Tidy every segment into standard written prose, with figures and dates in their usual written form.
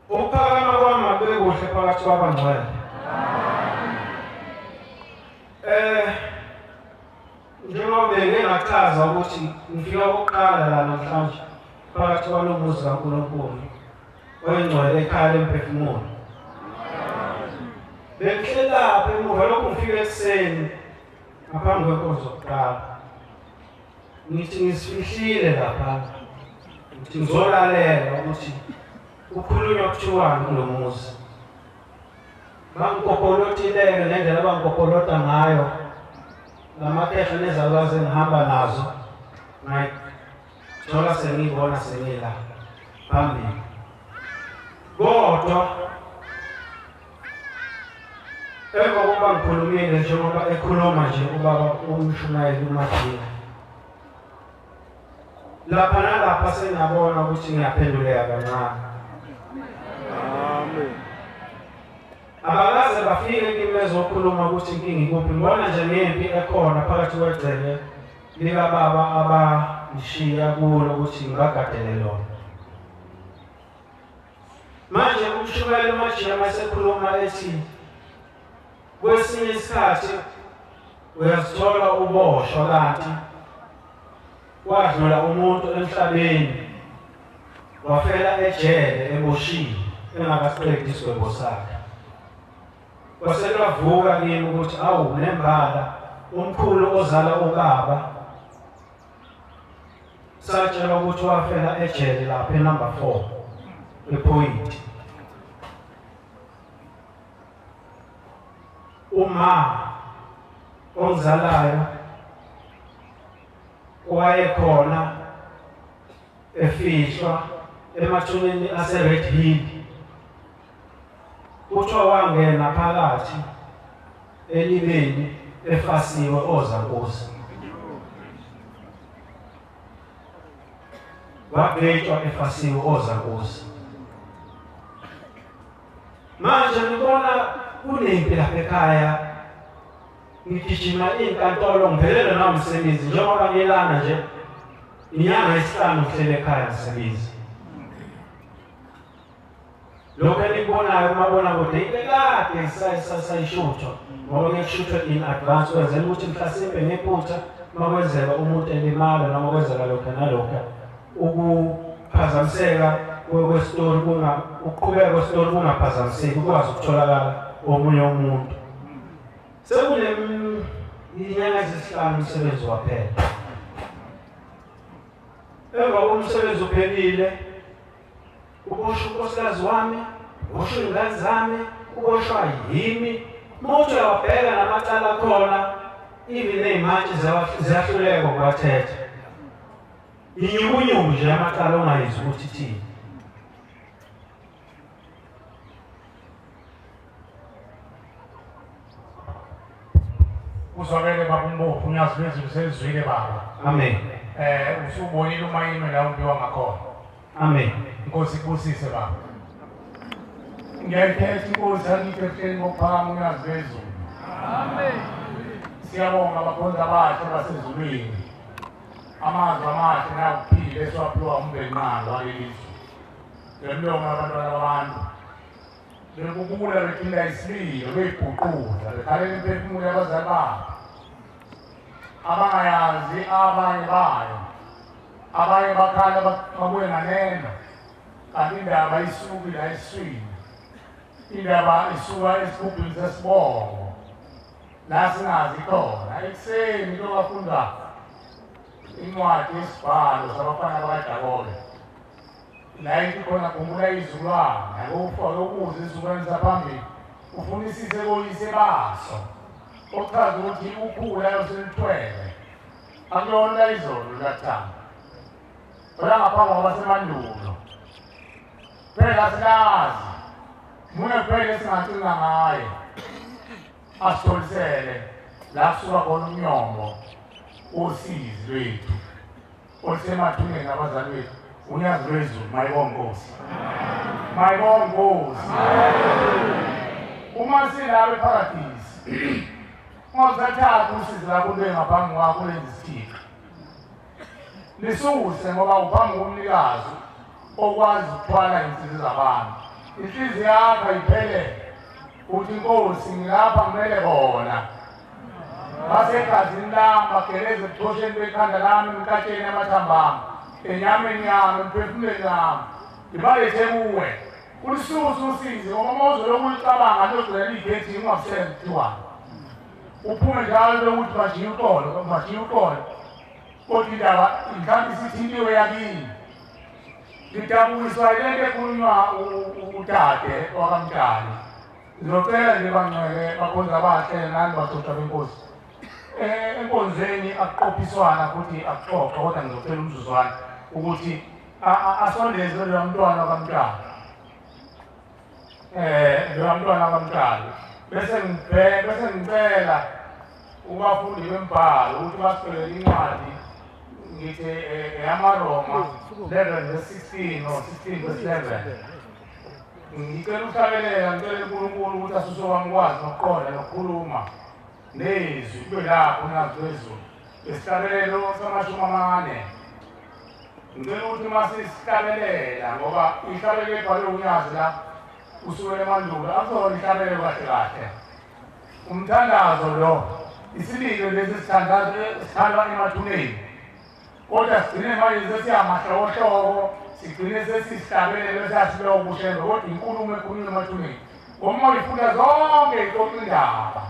Ukuphakama kwami akube kuhle phakathi kwabangcwele. Njengoba bengachaza ukuthi ngifika okokuqala la namhlanje phakathi kwalomuzi kaNkulunkulu oyingcwele ekhaya lemphefumulo. Bengihleli lapha emuva lokhu ngifike ekuseni ngaphambi kwenkonzo yokuqala. Ngithi ngisifihlile lapha. Ngithi ngizolalela ukuthi ukhulunywa kuthiwani kulo muzi. Bangikopolotileke ngendlela abangikopolota ngayo. Lamakhehla nezalwazi engihamba nazo. Ngithola sengibona sengila phambili. Kodwa emva kokuba ngikhulumile njengoba ekhuluma nje ubaba uMshumayeli uMadina. Lapha nalapha sengiyabona ukuthi ngiyaphenduleka kancane. Amen. Abakaze bafike kimi bezokhuluma ukuthi inkinga ikuphi. Ngibona nje ngempi ekhona phakathi kwegceke likababa abangishiya kulo ukuthi ngibagadele lona. Manje uMshumayeli uMadina masekhuluma ethi kwesinye isikhathi uyazithola uboshwa kanti wadlula umuntu emhlabeni wafela ejele eboshiwe engakasiqedi isigwebo sakhe. Kwasekuvuka kimi ukuthi awu nembala umkhulu ozala ubaba satshela ukuthi wafela ejele lapha enumber 4 ePoint. Uma ozalayo wayekhona efihlwa emathuneni ase-Red Hill. Kuthiwa wangena phakathi elibeni efasiwe ozakuza. Wagejwa efasiwe ozakuza. Manje ngibona kunempi lapha ekhaya. Ngigijima inkantolo ngiphelele nomsebenzi njengoba ngilana nje inyanga yesihlanu ngihlele ekhaya ngisebenza. Lokho engikubonayo kumabonakude ikade sayishuthwa ngoba ngiyashuthwa in advance wenzela ukuthi mhlasimbe ngephutha makwenzeka umuntu elimala noma kwenzeka lokho nalokho ukuphazamiseka kwestori ukuqhubeka kwestori kungaphazamiseki ukwazi ukutholakala omunye umuntu. Sekule inyanga ezisihlanu umsebenzi waphela. Emva komsebenzi uphelile uboshwa unkosikazi wami, uboshwa ingane zami, uboshwa yimi. Mawuthi uyawabheka namacala akhona even ney'mantshi ziyahluleka ukuwathetha. Inyukunyuku nje amacala ongayizwa ukuthi ithini. Uzobele baba umbophu unyazibezi usezwile baba. Amen. Usubonile umayini la umbiwa ngakhona. Amen. Inkosi kubusise baba. Ngiyakhetha inkosi angikhehleni ngokuphakama unyazibezi. Amen. Siyabonga abakhonza abahle basezulwini. Amazwi amahle nakuphila esiwaphiwa umbelunqalo walelizwe. Ngiyabonga abantwana babantu. Bekukula bekinda isibilo beyibhuquza bekhalela imphefumulo yabazali babo. Abangayazi abanye bayo. Abanye bakhala babuye nganeno. Kanti indaba isuka la eswini. Indaba isuka esigubhini sesibongo. La singazi khona. Ekuseni lo bafunda incwadi yesibhalo sabafana bakaJakobe. La ikhona kumbula izulwana ngokufa lokuza izulwane zaphambili ufunisise koyise baso ochaza ukuthi ukhula yoselithwele akuyona izolo lathamba ola ngaphambi kwabasemandulo phela silazi mune phela singacinga ngaye asitholisele la kusuka khona umnyombo osizi lwethu olusemathuneni abazali bethu. Unyazibezi mayibongosi. Mayibongosi. Uma silapha eParadise. Ngozathatha usizi lakho ngaphambi kwakho lenza isithixo. Lisuse ngoba uphambi komnikazi okwazi ukuthwala insizwe zabantu. inhliziyo yakho ayiphelele uthi inkosi ngilapha kumele bona basegazini lami bageleze ebuthosheni bekhanda lami emkatsheni amathambami enyameni yami emphefumulweni wami ngibalethe kuwe ulisusa usizi ngoba mawuzo lokulicabanga logcwele igethi ungabusenzi kuthiwani uphume njalo lokuthi majiye uxolo kodwa indaba mhlawumbe isithintiwe yakini ngidabukiswa yile nto ekhulunywa udade wakamdali ngizocela nje bangcwele bakhonza abahle nani bagcotshwa benkosi enkonzweni akuqophiswana futhi akuxoxwa kodwa ngizocela umzuzwana ukuthi asondeze lo mntwana wakamdali lo mntwana wakamdali bese ngicela ubafundi bembhalo ukuthi basicelele incwadi ngithi eyamaroma 11:16 or 16:11 ngicela ukuhlabelela ngicela uNkulunkulu ukuthi asuse kwamkwazi nokuqonda nokukhuluma nezwi kube lapho ngazwezulu esihlabelelo samashumi amane ngicela ukuthi masisihlabelela ngoba ihlabelelo ebhalwe unyazi la usuke emandulo akuzona ihlabelelo kahle kahle umthandazo lo isililo lesi sithandwa emathuneni kodwa sigcine manje sesiyamahlokohloko sigcine sesihlabelelo sasilowo bushembe kodwa inkulumo ekhulunywa emathuneni ngoba uyifunda zonke ixoxa indaba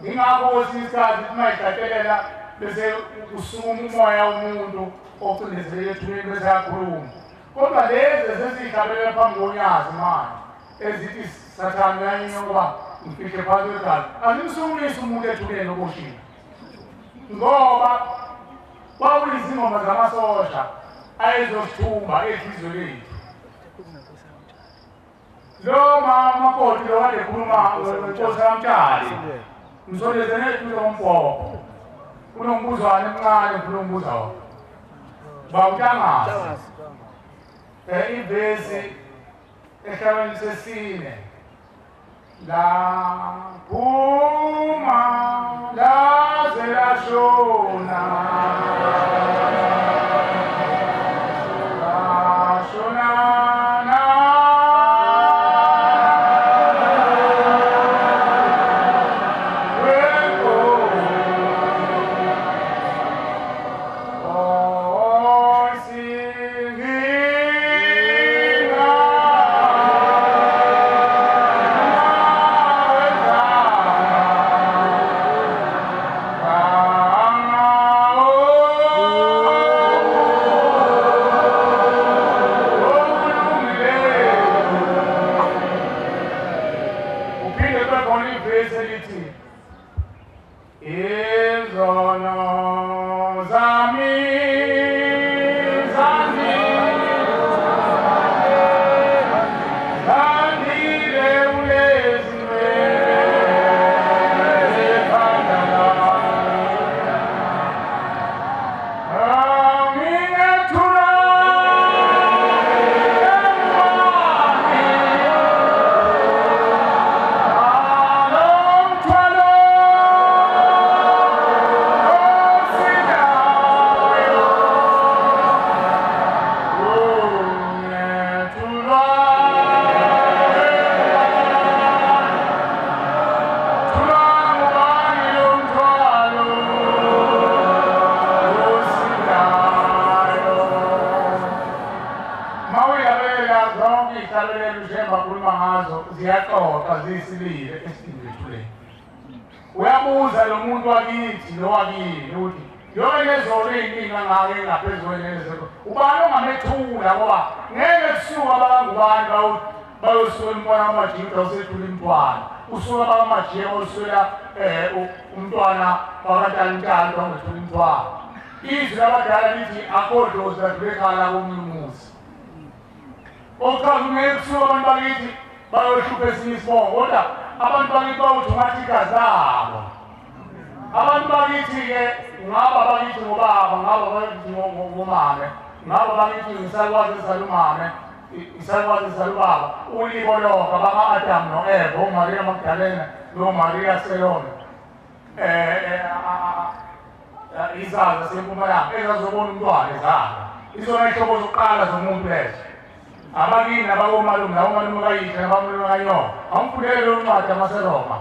ingakho kwesinye isikhathi mayihlathelela bese usukuma umoya womuntu ocindezeleke ethuneni bese yakhuluma kodwa lezi sesiyihlabelela phambi konyazi manje ezithi sathane uyanyinyo ngoba ngifihle phansi kwegazi angimsukumisi umuntu ethuneni oboshile ngoba kwakuyizingoma zamasosha ayezosithumba ehlizwe lethu lo makoti lo kade ekhuluma ngenkosi kaMtali ngisondezene eduze kombhobho kunombuzwane emncane ngifuna umbuza wona bawutangazi ivesi ehlabeni sesine laphuma laze lashona ziyaxoxa ziyisilile esindwethuleni uyabuza lo muntu wakithi lo wakini ukuthi yonke lezolo ey'ningi angake ngaphezu kwenezeko ubani ongamethula ngoba ngeke kusuka abangubani bayosuka umntwana wamajiya usethula imntwana usuka abangamajiya oswela umntwana wakatalimtali wangethula imntwana izwi labadala lithi akodlozi ladlulekhala komunye umuzi okuchaza ngeke kusuka abantu bakithi bayohlupha esinye isibongo kodwa abantu bakithi bawuthi ungathi igazi labo abantu bakithi-ke ngaba bakithi ngobaba ngaba bakithi ngomame ngaba bakithi ngisalukwazi ezisalumame isakwazi ezisalubaba uliboloka baka-Adamu no-Eva uMaria Magdalena noMaria Selone izaza sempumalanga ezazobona umntwana ezala izona ihlobo zokuqala zomuntu lezo abakini abakomalume nabomalume kayise nabomalume kanyoka awumfundele lo ncwadi amaseRoma.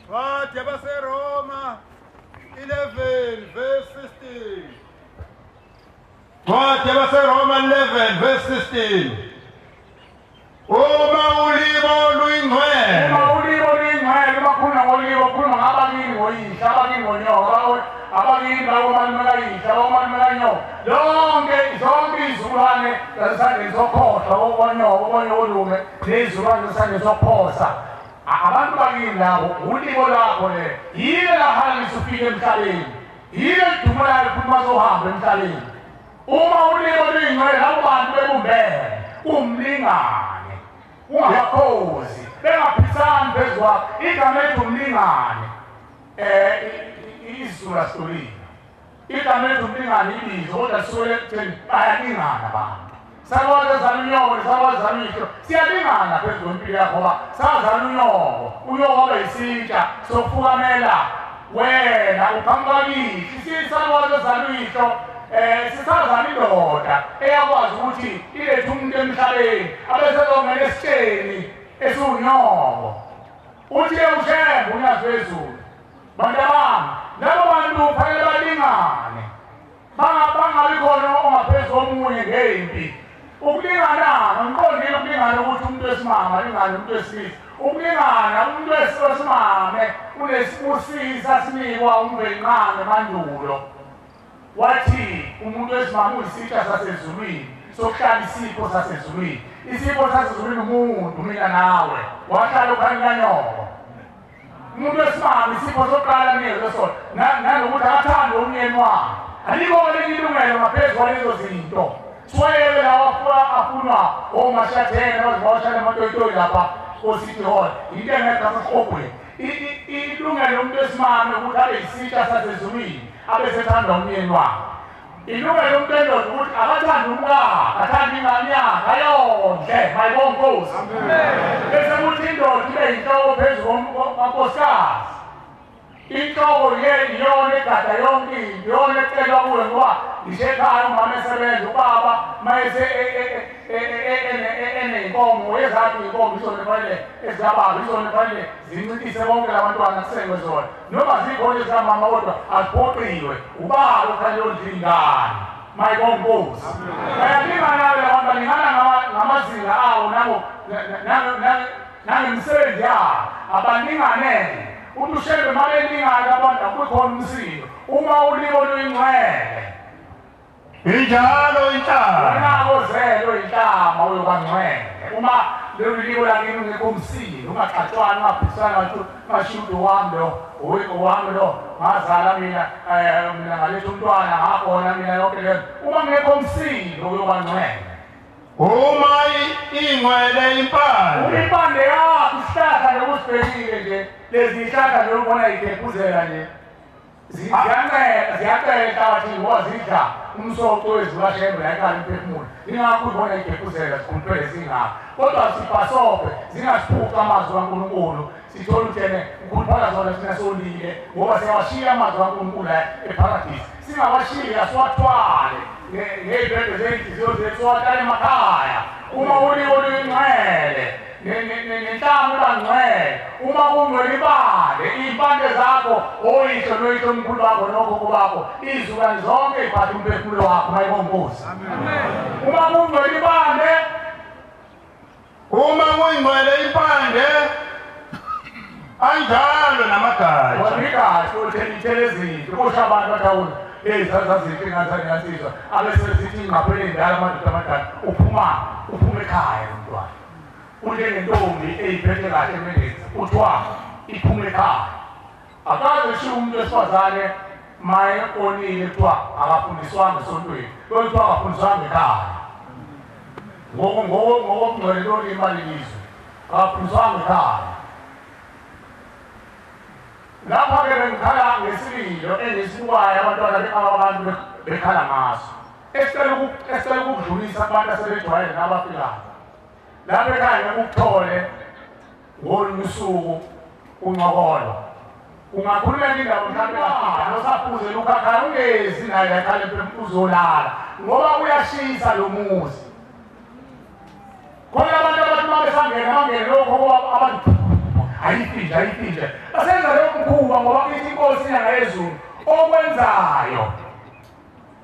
Ncwadi yabaseRoma 11 verse 16. Ncwadi yabaseRoma 11 verse 16. Uma ulimo luyingcwele. Uma ulimo luyingcwele bakhuluma ngolimo khuluma ngabakini ngoyise abakini ngonyoka abakini bakomalume kayise abakomalume kanyoka zonke izulwane zasesandleni sokhohla obonye olume nezulwane zasesandleni sokuphosa abantu bakini labo ulimo lwakho le yile lahalisa ufike emhlabeni yile dumo layo futhi masohamba emhlabeni. Uma ulimo luyingcwele labo bantu bebumbene umlingane ungakhozi bengaphisani phezu kwakho igama ethi umlingane izulu asolile igama ethi umlingane ibizo kodwa lisuke ekutheni bayalingana abantu. Sakwazi ezala unyoko nesakwazi ezala uyihlo siyalingana phezu kwempilo yakho ngoba sazala unyoko wabe yisitsha sokufukamela wena uqhamuka kithi sakwazi ezala uyihlo sisazana indoda eyakwazi ukuthi ilethe umuntu emhlabeni abesezongena esitsheni esiwunyoko uthi-ke ushembe unyazi wezulu. Bantu bami labo bantu kufanele balingane bangabi khona ongaphezu komunye ngempi. Ukulingana ngiqondile ukulingana ukuthi umuntu wesimame alingane umuntu wesilisa. Ukulingana umuntu wesimame unesibusisa sinikwa umvenqane mandulo wathi umuntu wesimame uyisitsha sasezulwini sokuhlala isipho sasezulwini. Isipho sasezulwini umuntu mina nawe wahlala ukhani kanyoko. Umuntu wesimame isipho sokuqala nikezwe sona nanokuthi akathande umyeni wakhe alikho ilungelo ngaphezu kwalezo zinto. Swayele lawa afunwa omashathene bazibawashana amatoyitoyi lapha ko-City Hall into engekho sasikogweni. Ilungelo umuntu wesimame ukuthi abe yisitsha sasezulwini abesethanda umyeni wakhe. Ilungelo umuntu endoda ukuthi akathande umkakhe athande ingane yakhe ayondle mayibonge Nkosi. Bese kuthi indoda ibe yinhloko phezu kwankosikazi. Inhloko iyona egada yonke into iyona ecelwa kuyo ngoba ishekhaya umama esebenza ubaba mayese eneyinkomo ezathi iy'nkomo izona efanele ezikababa izona efanele zincintise bonke labantwana kusengwe zona noma zikhona ezikamama kodwa aziphoqiwe ubaba ofanele ondla ingane mayibonge Nkosi. Bayalingana-ke labantu balingana ngamazinga awo nangemsebenzi yabo abalingane. Uthi ushembe malelingana abantu akukhona umsindo. Uma ulimo luyingcwele injalo inhlama wena ozelo inhlama uyobangcwele. Uma lelulimo lakini ungekho umsindo ungaxatshwana ungaphisana ngathi mashudu wami lo ngazala mina ngaletha umntwana ngabona mina yonke lento. Uma ngekho umsindo uyobangcwele. Uma ingcwele impande impande yakho isihlahla nekusibekile nje lezi ihlahla nje ubona yikephuzela nje ziyaqela enhlabathini ngoba zidla umsoco wezulashembe la ekhaya imphefumulo. Ingakho ubona yikephuzela zikhumpele zingapha kodwa sibhasobhe zingasiphuca amazwi kaNkulunkulu sithole ukuthi ukhuluphana zona thina solile ngoba siyawashiya amazwi kaNkulunkulu la eparadisi. Singawashiyi asiwathwale ngey'bhebhe zey'nhliziyo zethu siwahlale emakhaya. Uma ulimo luyingcwele nenhlama ibangcwele. Uma kungcwele ibande iy'mpande zakho oyihlo noyihlo omkhulu wakho nogogo bakho izukane zonke y'phathe umphefumulo wakho mayibonge Nkosi. Uma kungcwele ibande uma kuyingcwele impande anjalo namagatsha. Wabikahle uthela ezinto kusho abantu bathawula zazinkinga zanyansizwa abesesithi ingqaphele endala amadoda amadala uphume ekhaya umntwana. Unjengentombi eyiphethe kahle emendeni kuthiwa iphume ekhaya. Akaze eshiye umuntu wesifazane maye onile kuthiwa akafundiswanga esontweni kuthiwa akafundiswanga ekhaya. Ngokungcwele lolimi lelizwe akafundiswanga ekhaya. Lapha-ke bengikhala ngesililo enesibukayo abantu bekhala ngaso esicela ukudlulisa abantu asebejwayele nabafikayo. Lapha ekhaya ngekukuthole ngolunye usuku uncokolo ungakhulumela indaba mhlawumbe nosaphuze lukhakhala ungezi naye ekhaya uzolala ngoba uyashisa lo muzi. Khona abantu abathi mabesangena bangene lokho ngoba abantu ayiphinda basenza leyo mkhuba ngoba ithi inkosi yangayezulu okwenzayo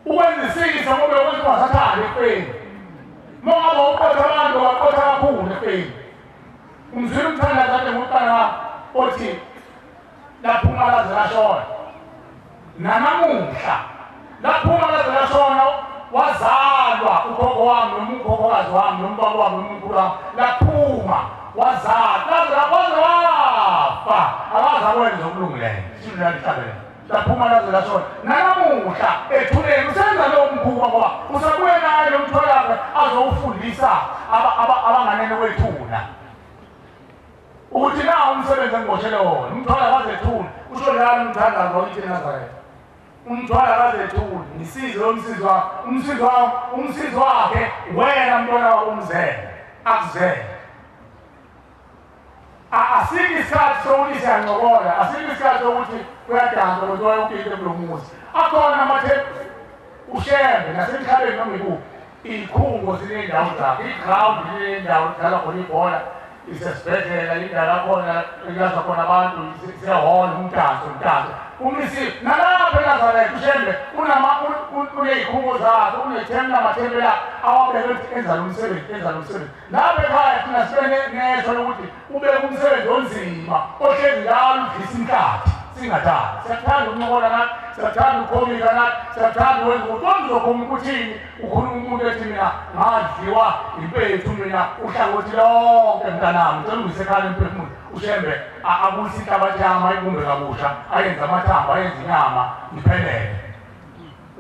ukwenzisisa ngoba ukwenza wasathanda efeni ngoba uqotha abantu waqotha kakhulu efeni. Umzulu umthanda kade ngumntana othi laphuma laze lashona nanamuhla laphuma laze lashona wazalwa ugogo wami nomkhokhokazi wami nombaba wami nomkhulu wami laphuma wazalwa waze wafa akaze akwenza okulungileyo sinalihlalele laphuma laze lashona nanamuhla ethuleni usenza lowo mkhuba ngoba usabuye naye lo mthwalo wakhe azowufundisa abanganene wethuna ukuthi nawo umsebenzi engibotshele wona umthwalo akazethuli usho njalo umthandazo wakithi eNazaretha umthwalo akazethuli ngisize lo umsizi wakhe wena mntwana umzele akuzele. Asikho isikhathi sokuthi siyancokola, asikho isikhathi sokuthi kuyadanswa ukuthi wayewukile kulo muzi. Akhona amathephu ushembe nasemhlabeni noma ikuphi ikhungo zinendawo zakhe, iground linendawo kudlala khona ibhola, isesibhedlela indawo yakhona ilaza khona abantu, isehholo umdanso umisi nalapha eNazaretha ushembe uney'khungo zakhe, unamathempeli awabeke ukuthi enza lo msebenzi. Lapha ekhaya thina sibe nesho lokuthi ubeke umsebenzi onzima ohlezi njalo udlisa inkathi singathandi. Siyakuthanda ukuncokola nathi, siyakuthanda ukukhomika nathi, siyakuthanda ukwenza ukuthi wamzokhomika uthini ukhuluma umuntu ethi mina ngadliwa impethu mina uhlangothi lonke mntanami ngicela ungise ekhaya emphefumulo ushembe abuyise inhlabathi yami ayibumbe kabusha ayenze amathambo ayenze inyama iphelele.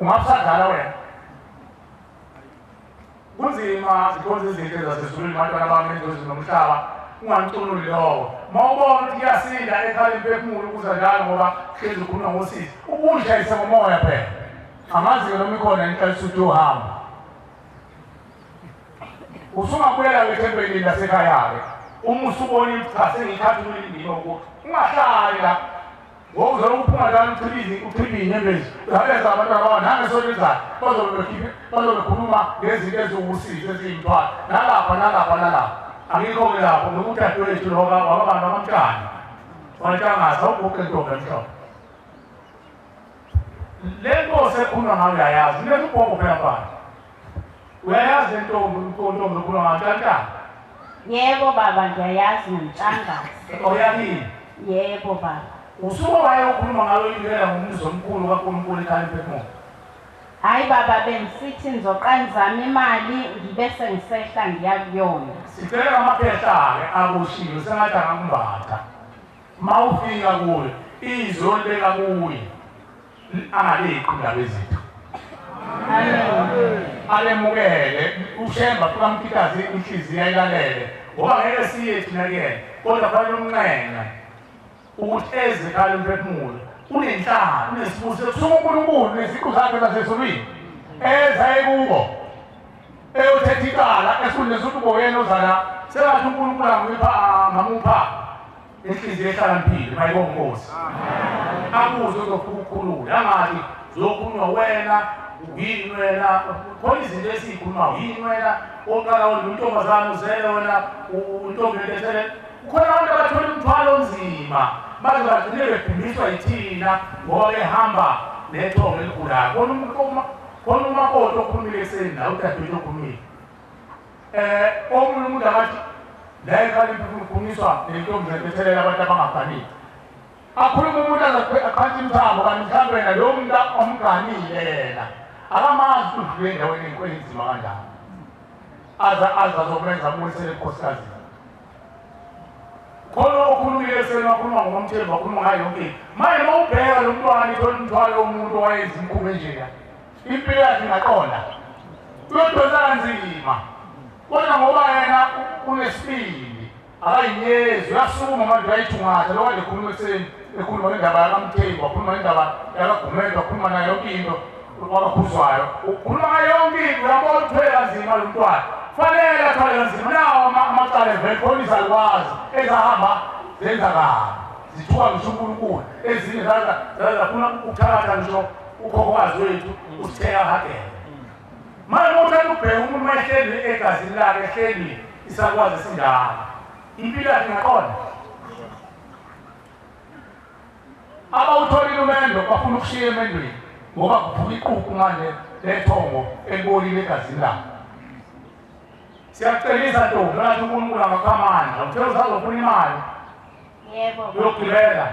Ungabusadlala wena kunzima zikhonza izinto ezasezulwini abantwana bami enzozi nomhlaba ungamcunuli lowo ma ubona ukuthi kuyasinda ekhaya emphefumulo ukuza njalo ngoba hlezi ukhuluma ngosizi ubudlayise ngomoya phela angazi-ke noma ikhona inhlalisuthi yohamba usungabuyela ethempelini lasekhaya-ke uma usubonile cha sengiyithatha ulindima ukuthi ungahlali la ngoba uzoloku uphuma njalo uchibile inyembezi uyabeza abantwana babo nangesonto elizayo bazobe bekhuluma ngezinto eziwusizo eziyimthwalo nalapha angikho-ke lapho nomutati wethu lo wababantu abamntana wantangaza uguqe ntombi emhlophe. Le nkosi ekhuluma ngayo uyayazi into esubhongo phela mfana uyayazi le ntombi ekhuluma ngayo ntantana. Yebo baba ngiyayazi ngumntangazi. Oyakini? Yebo baba. Usuke wayeyokhuluma ngayo indlela ngombuzo omkhulu kaNkulunkulu ekhaya emphefumulo. Hayi baba bengisithi ngizoqanzama imali ngibe sengisehla ngiya kuyona. Sicela amaphehla-ke akushiyo sengathi angakumbatha ma ufika kuyo izwi olibeka kuye angaleqi indaba ezitho alemukele ushemba fukamkhithazi inhliziyo ayilalele ngoba ngeke siye thina kuyena kodwa fanele umnqenqe ukuthi eze ekhaya emphefumulo unenhlalo unesibusiso kusuka uNkulunkulu neziqu zakhe zasezulwini eza ekubo eyothetha ikala esifundisa ukuthi uboyena ozala sengathi uNkulunkulu angamupha inhliziyo ehlakaniphile mayibonge Nkosi akuze uzofika ukukhulula angathi zokhulunywa wena yini wena khona izinto esiyikhulumayo yini wena oqala untombazane uzele wena untombi lethelele khona abantu abathola umthwalo onzima baze bagcine bephimbiswa yithina ngoba behamba nethongo elikhulayo khona umakoti okhulumile ekuseni la udadewethu okhulumile omunye umuntu akathi la ekhaya kukhulunyiswa nentombi zethethelela abantu abangafanile akhuluma umuntu akhanthi imthambo kanti mhlawumbe yena lowo muntu omganile yena akamazi ukuthi udlule endaweni ey'nzima kanjani aze azokwenza amulisele ebukhosikazi khona okhulumile ekuseni wakhuluma ngomthembu wakhuluma ngayo yonke into manje uma ubheka lo mntwana ithola umthwalo womuntu owayenza imikhuba enjeya impilo yakhe ingaqonda uyodonsa kanzima kodwa ngoba yena unesibindi akayinyezi uyasukuma manje uyayithungatha lo kade ekhuluma ekuseni ekhuluma ngendaba yakaMthembu wakhuluma ngendaba yakaGumede wakhuluma nayo yonke into wakakhuzwayo ukhuluma ngayo yonke into uyabona uthwele kanzima lo mntwana fanele athwale kanzima nawo amacala evele khona izalukwazi ezahamba zenzakala zithuka ngisho uNkulunkulu ezinye zafuna ukuthakatha ngisho ukhokhokazi wethu usitheka hagele manje uthanda ubheka umuntu mayehleli egazini lakhe ehleli isakwazi sindala impilo yakhe ngaqona abawutholile umendo bafuna ukushiya emendweni ngoba kuphuka iquku manje lethongo elibolile egazini lakhe siyakucelisa ntombi nathi uNkulunkulu angakhamandla uthela uzazofuna imali Yebo baba. uyogibela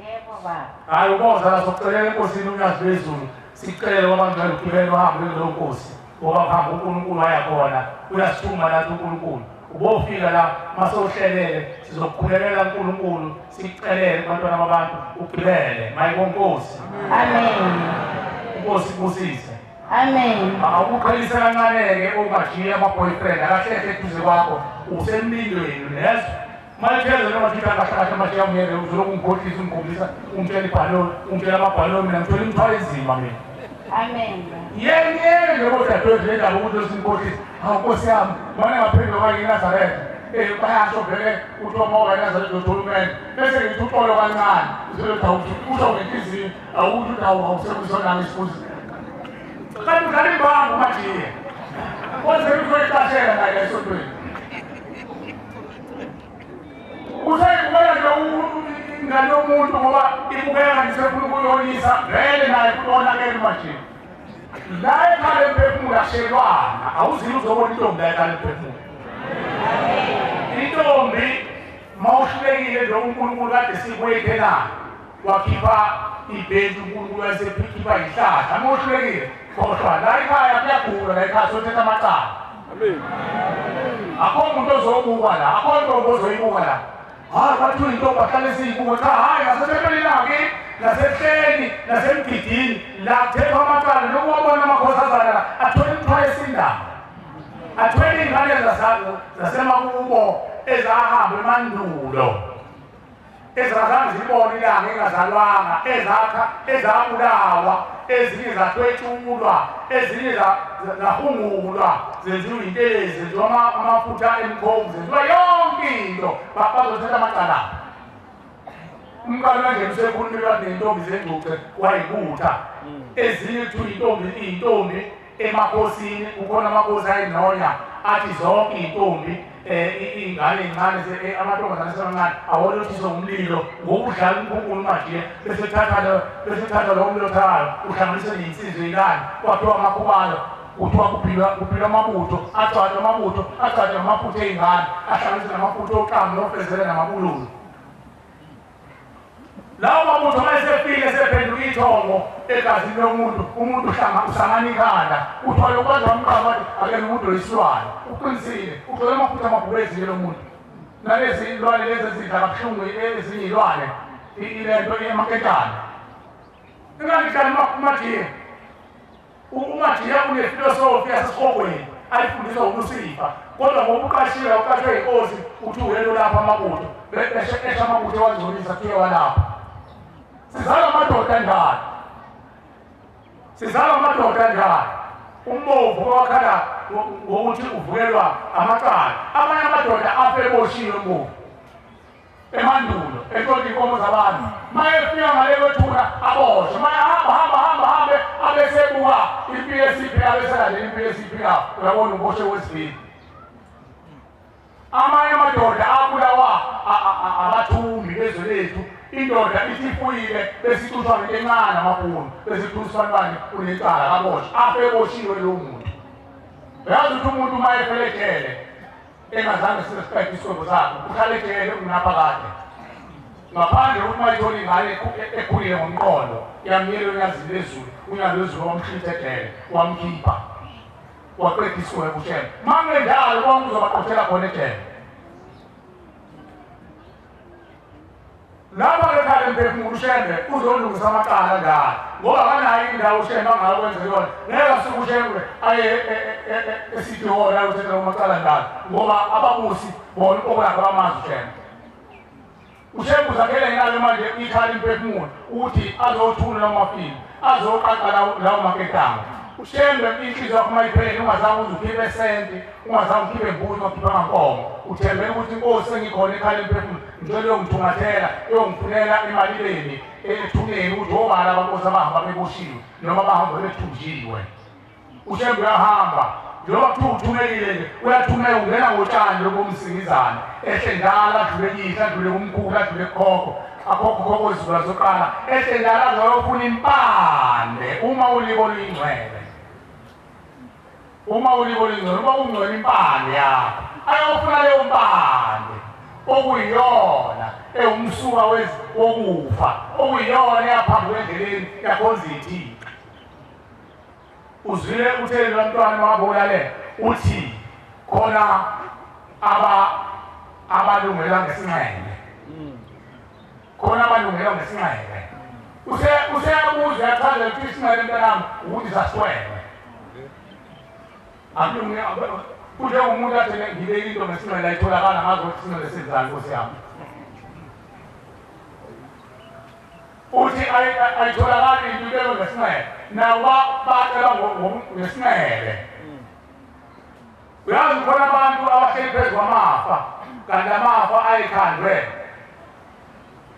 Yebo baba. hayi uboza la sokucelela enkosini unyazi lwezulu sicele kwabantu bayogibela uhambe kuleyo nkosi ngoba phambi uNkulunkulu ayakhona uyasithuma nathi uNkulunkulu ubofika la masowuhlelele sizokukhulelela uNkulunkulu sicelele kubantwana babantu ugibele mayikonkosi Amen. inkosi kusise Amen. awukuqhelisa kancane-ke ungajiya ama-boyfriend akahlehla eduze kwakho usemlindweni lezo mayipheze noma thithi akahlakahle amashiya umyele uzoloku ungikhohlisa ungikhombisa ungitshela ibhaloni ungitshela amabhaloni mina ngithole imithwalo enzima mina Amen. yengeke nje kodadewethu le ndaba ukuthi usimkhohlisa hawu nkosi yami mane ngaphendula okanye inazaretha bayasho vele uthi omoka inazaretha uthola umene bese ngithi uxolo kancane uselothi usho ngenhliziyo awuthi uthi awusekusonanga isifuzi kanti udlala imbanga umajiya kwenzela uzoyiqashela naye esontweni usayibukela nje ingane yomuntu ngoba ibukeka ngisefuna ukuyonisa vele naye kutonakele umajiya la ekhale emphefumulo ashelwana awuzile uzobona intombi la ekhale emphefumulo intombi mawuhlulekile nje uNkulunkulu kade sikuyethelayo wakhipha ibhenji uNkulunkulu wayesekhipha ihlahla mawuhlulekile kodwa la ekhaya kuyagula la ekhaya sothetha amacala akho umuntu ozobuka la akho ntombi ozoyibuka la hayi kwathiwa intombi ahlale siyibuka cha hayi ngasetempelini-ke nasehleni nasemgidini la kuthethwa amacala nokuwabona amakhosazana la athwele imithwalo esindaba athwele iy'ngane zasemakubo ezahamba emandulo ezingazange zibone ilanga engazalwanga ezabulawa ezinye zathwetshulwa ezinye zahungulwa zenziwa intelezi zenziwa amafutha emkhovu zenziwa yonke into bazothetha amacala umkalo kanje usekhulumela nentombi zengcuce wayibutha ezinye kuthiwa iy'ntombi emakhosini kukhona amakhosi ayinonya athi zonke iy'ntombi iy'ngane ey'ncane amantombazane asemancane awolothiswa umlilo ngokudlala uNkulunkulu umajiya bese thatha lowo mlothayo uhlanganise ney'nsizwa ey'lane kwathiwa amakhubalo kuthiwa kuphiwa amabutho agcwathe ngamafutha ey'ngane ahlanganise namafutha oqamu nofezele namabululu lawo mabutho mayesefile sephenduka ithongo egazini lomuntu umuntu uhlangana ikhanda uthwale ukwazi wamqaba wathi akena umuntu oyisilwane uqinisile ugcwele amafutha amabhulu ezinye lo muntu nalezi ilwane lezi ezidla kabuhlungu ezinye iy'lwane ilento emaketane ingangidlali umajiya umajiya unefilosofi yasesihokweni ayifundiswa uLucifer kodwa ngoba uqashile uqashwe yinkosi uthi uyelo lapha amabutho esha amabutho ewangcolisa kuye walapha sizala amadoda njani umbovu owakhala ngokuthi uvukelwa amacala amanye amadoda afe eboshiwe mbovu emandulo entonti inkomo zabantu mayefika ngaleyo thuna aboshwe maye hambe abesebuka impilo esiphila abeselandela impilo esiphila uyabona uboshe wesibili amanye amadoda abulawa abathumbi bezwe lethu indoda ithi ifuyile besithuswa ngento encane amabhunu besithuswa bani unecala kaboshwe afe eboshiwe lowo muntu uyazi ukuthi umuntu uma efelejele engazange sirespect isigwebo sakhe ukhalejele unaphakade ngaphandle ukuthi uma ithole ingane ekhulile ngomqondo yamyele unyazini lezulu unyazi lwezulu wamhlithedele wamkhipha waqeda isigwebo sheme mangenjalo konke uzobaqothela khona ejele lapha ekhaya emphefumulo ushembe uzolungisa amacala njalo ngoba akanayo indawo ushembe angakwenza yona ngeke asuke ushembe aye esithi hona uthetha amacala njalo ngoba ababusi bona okwakhe bamazi ushembe uzakhele ngalo manje ikhala imphefumulo ukuthi azothula lamafini azoqaqa lawo maketanga ushembe inhliziyo yakho mayiphele ungazange uzukhiphe esenti ungazange ukhiphe imbuzi ukhiphe ngankomo uthembele ukuthi inkosi sengikhona ekhala emphefumulo ngicela yongithungathela yongifunela emalini ethuneni ukuthi obala abankosi abahamba beboshiwe noma bahamba bethunjiwe ushembe uyahamba njengoba kuthiwa uthumekile nje uyathumeka ungena ngotshani lokomsingizane ehle njalo adlule kiyihla adlule kumkhulu adlule kukhokho akhokho izula zoqala ehle njalo azayofuna impande uma ulibo luyingcwele uma ungcwele impande yakho ayofuna leyo mpande okuyiyona umsuka wokufa okuyiyona yaphambi kwendleleni yakhonza ithixo uzwile utheni lomntwana wabulale uthi khona abalungela ngesinxele khona abalungela ngesinxele useyabuza yachaza ukuthi isinxele mntanami ukuthi saswele akulunge kuje umuntu athi ngibeke into ngesinxele ayitholakala ngazo ukuthi isinxele senzani Nkosi yami uthi ayitholakali into ibekwe ngesinxele nawo bacela ngesinxele uyazi khona abantu abahleli phezu kwamafa kanti amafa ayikhandwe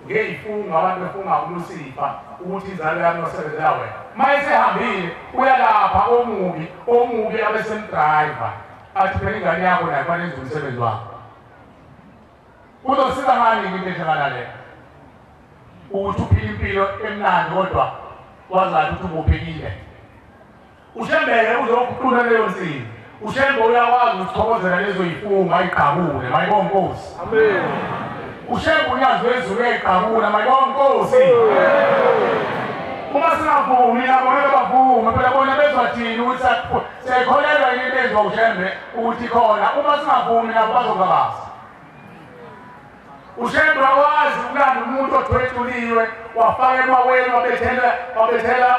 ngeyifunga abantu befunga uLucifer ukuthi inzalo yami yosebenzela wena mayesehambile uyalapha omubi abesemdriver athi phela ingane yakho nayo kufanele enze umsebenzi wakho uzosiza ngani into enjengana leyo ukuthi uphile impilo emnandi kodwa wazathi ukuthi ubuphilile ushembele uzokuqula leyo nsini ushembe uyakwazi ukuthokozela lezo yifunga ayiqhabule mayibonge Nkosi amen ushembe unyazi wezulu ayiqhabula mayibonge Nkosi uma singavumi nabo bavuma phela bona bezwathini ukuthi siyakholelwa yini bezwa ushembe ukuthi khona uma singavumi nabo bazokubabaza ushembe wazi ukulanda umuntu othwethuliwe wafaka emaweni wabethela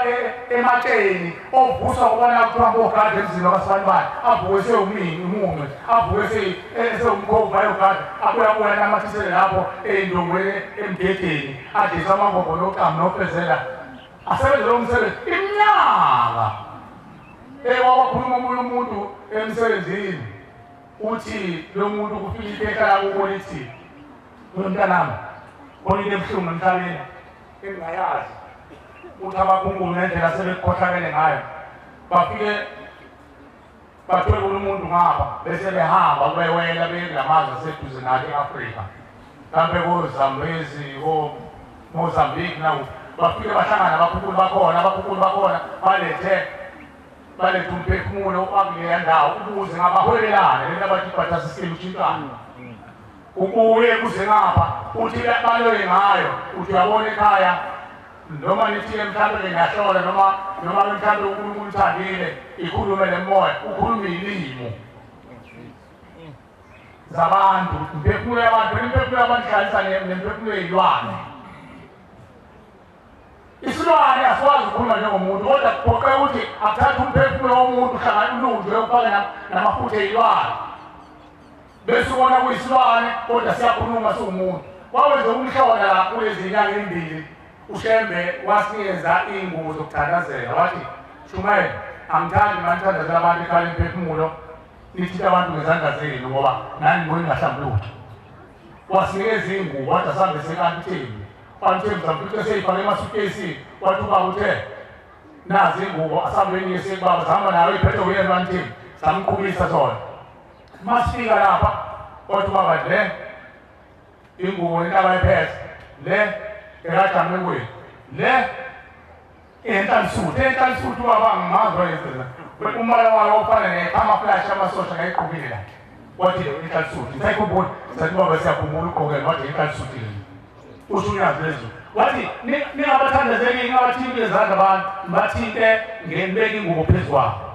ematsheni ovuswa ngobana kuthiwa ngogada emzini kaSibanibani avuke sewumunwe avuke sewumkhova yogada abuyabuya namathisele lapho ey'ndongweni emgedeni adisa amabombo noqamu nofezela asebenze lo msebenzi iminyaka wakhuluma omunye umuntu emsebenzini uthi lo muntu kufika ipheka lakubo lithi mntanami khona into ebuhlungu emhlabeni engingayazi ukuthi abakhungulu ngendlela sebekhohlakele ngayo bafike bathole umuntu ngapha bese behamba bewela belamazwe aseduze nathi e-Afrika kambe koZambezi Mozambique nawo bafike bahlangana abakhukulu bakhona balethe umphefumulo wakuleya ndawo ukuze ngabahwelelane lento abathi bathasisele ushintshana ukuye kuze ngapha uthi baloye ngayo uthi uyabona ekhaya noma nithile mhlawumbe ngiyahlola noma mhlawumbe uNkulunkulu uthandile ikhulume lemoya ukhulume ilimo zabantu imphefumulo yabantu imphefumulo yabantu hlalisa nemphefumulo yezilwane isilwane asikwazi ukukhuluma njengomuntu kodwa kuphoqe ukuthi akuthathe umphefumulo womuntu uhlangane ufake namafutha ey'lwane bese ubona kuyisilwane kodwa siyakhuluma siwumuntu wawenze umhlola la kulezi nyanga embili ushembe wasinikeza iy'ngubo zokuthandazela wathi Shumayeli angithandi manithandazela abantu ekhala imphefumulo nithinta abantu ngezandla zenu ngoba nani ngibona ingahlambulutho wasinikeza iy'ngubo wathi asihambise enkantini wanithembu zamfutho eseyifake emasukesini wathi ubaba uthe nazi iy'ngubo asihambeni yesebaba zihamba nayo iphethe uyena wanithembu samqhubisa zona masifika lapha wathi ubaba le ingubo intaba ephethe le ekajamekweni le enhlanisuthi ubaba ngimazwa yezela umbala wayo ofana ne-camouflage amasosha ngayiqhubile la wathi inhlanisuthi ngisayikhumbula sathi ubaba siyakhumbula ugqokela wathi inhlanisuthi le usho unyazi lezulu wathi ningabathandazeli ningabathinte ezandla abantu nibathinte ngenibeke ingubo phezu kwabo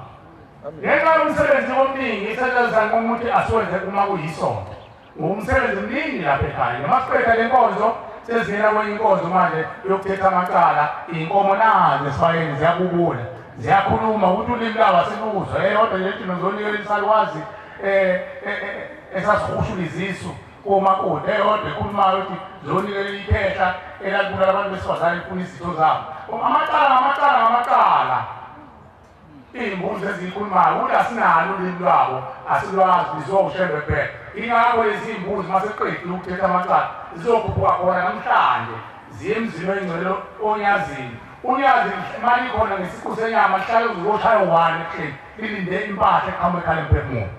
ngenxa yomsebenzi omningi isetshenziswa ngomuntu asiwenze uma kuyisonto ngumsebenzi mningi lapha ekhaya namasiqeda le nkonzo sezingena kwenye inkonzo manje yokuthetha amacala iy'nkomo nazo esibayeni ziyabubula ziyakhuluma ukuthi ulimi lawo asiluzwa eyodwa nje ethi nozonikela isalwazi esasihusha izisu komakoti eyodwa ekhulumayo ukuthi zonikela iphehla elalibulala abantu besifazane ifuna izitho zabo amacala iy'mbuzi eziyikhulumayo ukuthi asinalo ulimi lwabo asilwazi lizowushembe phela ingakho lezi y'mbuzi maseqedile ukuthetha amacala zizokhuphuka khona namhlanje ziye emzini oyingcwele onyazini unyazi mali khona ngesiqu senyama lihlale uzoshaya u-1 ekuseni lilinde impahla eqhamuka ekhaya emphefumulo.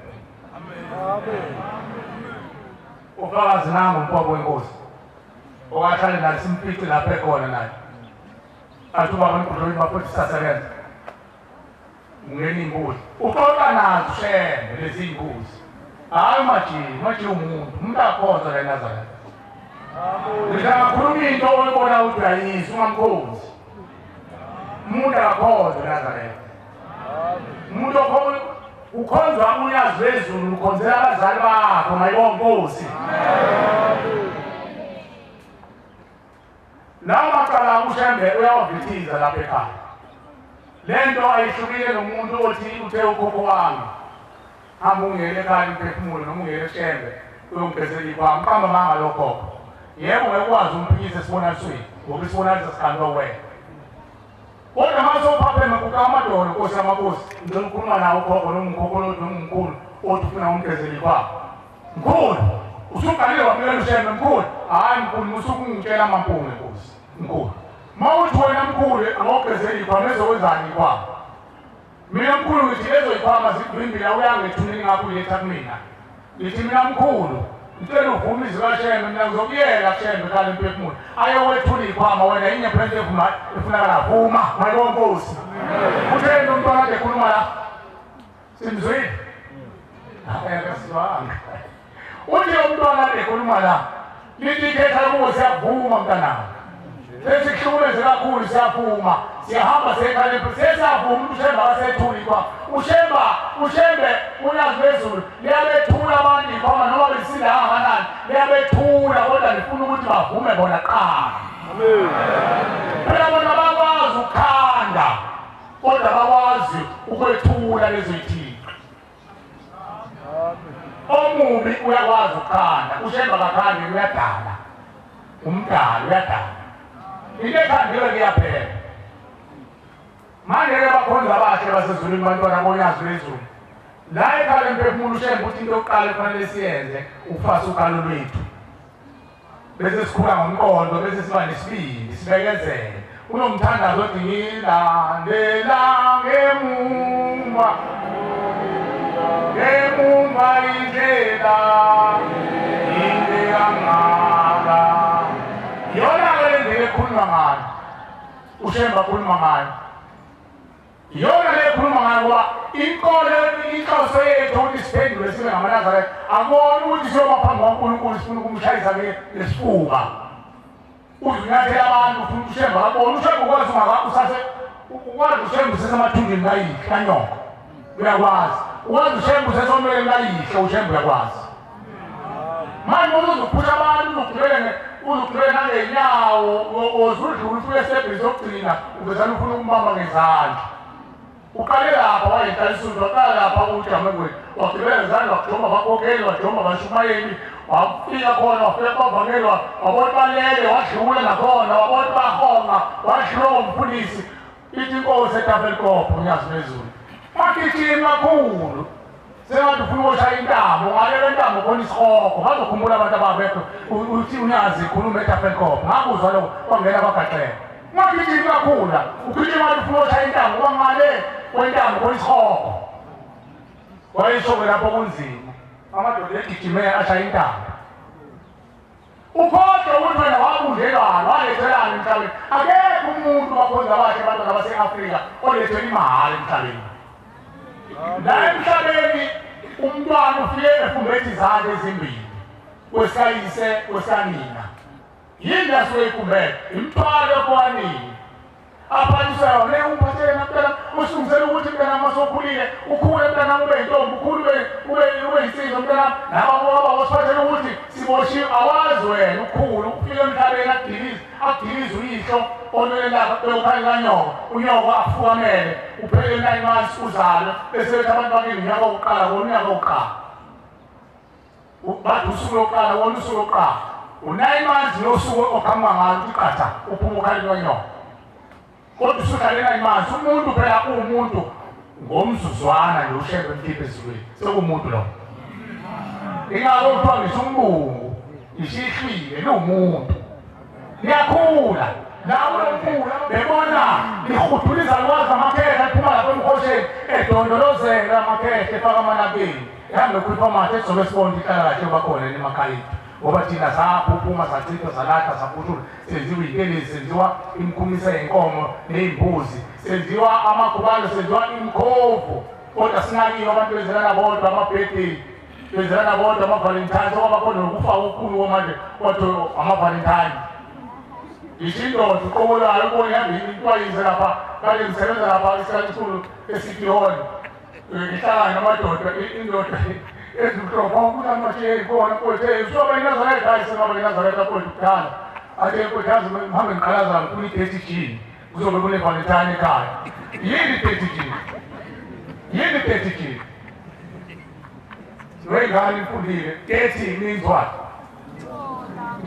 Ufakazi nangu umpobo wenkosi okahlale naye simfice lapha ekhona naye athi ubaba enkundleni baphothi sasebenza ungena imbuzi uxoxa nazo shembe lezi imbuzi hayi maji umuntu akhonza la eNazaretha. Ngizakhuluma into oyibona ukuthi uyayizwa ungamkhozi umuntu akakhonza eNazaretha. Umuntu ukhonzwa uyazi wezulu ukhonzela abazali bakho mayibonke Nkosi. Lawo macala ushembe uyawavithiza lapha ekhaya. Lento ayihlukile nomuntu othi uthe ukhokho wami hamba ungene ekhaya emphefumulo noma ungene eShembe uyongigezela ikwami qamba manga lokho. Yebo ngekwazi umphikise sibonalisweni ngoba isibonalisa sikhandwa wena. Kodwa mase uphapheme kukaMadolo Nkosi yamaKhosi ngizokhuluma nawe ukhokho noma umkhokho noma umkhulu othi ufuna umgezela ikwami. Mkhulu usuqalile wamukela uShembe mkhulu hayi mkhulu usukungitshela amampunge Nkosi mkhulu. Mawuthi wena mkhulu awugezela ikwami ezokwenzani ikwami. Mina mkhulu ngithi lezo ikwama zidwimbila uyangethulini ngapho uletha kumina. Ngithi mina mkhulu ngicela uvume izwi kaShembe mina ngizokuyela kuShembe kale emphefumulo ayewethula ikwama wena inye phela efunakala vuma mayibonke Nkosi. Utheni umntwana ade khuluma la simzwile akasizwanga uthi umntwana ade khuluma la lithi khetha kuwo siyavuma mntanami sesihluleze kakhulu siyavuma siyahamba sekhale sesavuma uShembe akasethuli ikwama uShembe uyazi bezulu liyabethula abantu ikwama noma besinda kangakanani liyabethula kodwa lifuna ukuthi bavume bona qala. Phela bona bakwazi ukukhanda kodwa bakwazi ukwethula lezo ithixo. Omubi uyakwazi ukukhanda uShembe akakhandi uyadala umdala uyadala into ekhandiwe kuyaphela. Manje-ke bakhonza abahle basezulwini bantwana bonyazi lwezulu la ekhaya emphefumulo uShembe uthi into yokuqala efanele siyenze ukufasa ukalo lwethu bese sikhula ngomqondo bese siba nesibindi sibekezele unomthandazo othi ngilandela ngemumva indlela inde kangaka. Yona le ndlela ekhuluma ngayo uShembe akhuluma ngayo yona le ekhuluma ngayo ngoba inkolo inhloso yethu ukuthi siphendule sibe ngamaNazaretha akubona ukuthi siyoma phambi kaNkulunkulu sifuna ukumshayisa ngesifuba uzinyathela abantu ufuna uShembe akabona uShembe ukwazi ukwazi uShembe usesemathungeni kayihle kanyoko uyakwazi ukwazi uShembe usesomeleni kayihle uShembe uyakwazi. Manje uzophusha abantu uzugqibele nangenyawo ozudlula ufike esebheni sokugcina ubezana ufuna ukumbamba ngezandla. Uqale lapha wayentala isuzwe waqala lapha ujame kwethu wagqibela ngezandla wakujomba abakokeli wajomba abashumayeli wafika khona wafika kwavangelwa wabona balele wadlula nakhona wabona bahonga wadlula umfundisi ithi inkosi eTafelkop unyazi bezulu magijima kakhulu sengathi ufuna ukushaya intambo ngalelo ntambo khona isikhokho bazokhumbula abantu ababekho uthi unyazi ikhuluma eTafelkop ngakuzwa lokho kwangena kwagaxela magijima kakhulu ugijima ufuna ukushaya intambo kwangale kwentambo khona isikhokho wayisho lapho kunzima amadoda egijime ashaya intambo ukhohlwe ukuthi wena wabunjelwana walethelana emhlabeni akekho umuntu wakhonza abakhe abantwana base-Afrika olethelwa imali emhlabeni. La emhlabeni umntwana ufike efumbethe izandla ezimbili kwesayise kwesanina yini asuke ikumbele imthwalo ekwanini aphathisa yona umphathele mntana usulungisela ukuthi mntana masokhulile ukhule mntana ube yintombi ukhule ube yinsizwa mntana nababa wasiphathele ukuthi siboshiwe awazi wena ukhulu ufike emhlabeni akudilize uyihlo onwele lapha bewukhanya kanyoko unyoko afukamele uphele 9 months uzalwe bese bethi abantu bakini unyaka wokuqala unyaka wokuqala bathi usuku lokuqala wona usuku lokuqala u9 months nosuku oqhamuka ngalo uqatha uphuma ukhali kanyoko. Kodwa usuhlale 9 months umuntu phela umuntu ngomzuzwana nje uShembe emkhiphe ezulwini sekumuntu lo. Ingakho kuthiwa ngisumbungu ishihlile numuntu niyakhula lawo lonkulu bebona lihuduliza lwazi amakhehe liphuma lapha emhosheni edondolozela amakhehe efaka amanabeni ehambe kwifomathi ezobe sibonda inhlalakahle bakhona emakhaya ngoba thina saphuphuma sachitha salatha saphuthula senziwa iy'ntelezi senziwa imikhumiso yenkomo ney'mbuzi senziwa amagubalo senziwa imikhovu kodwa sinakiyo abantu benzelana bodwa ama-birthday benzelana bodwa ama-valentine sokwaba khona nokufa okukhulu komanje kodwa ama-valentine isho indoda uqobolayo ubone ihambile intwayize lapha kade ngisebenza lapha isikhathi esikhulu esitihona ngihlangane namadoda indoda ezimhlophe ukuthi amasheri khona mfowethu usoba iNazaretha hayi sengaba iNazaretha mfowethu kudala ade mfowethu yazi mhambe ngiqalaza ngifuna i-30 G kuzobe kune-valentine ekhaya yini 30 G yini 30 G wengane ifundile 30 means what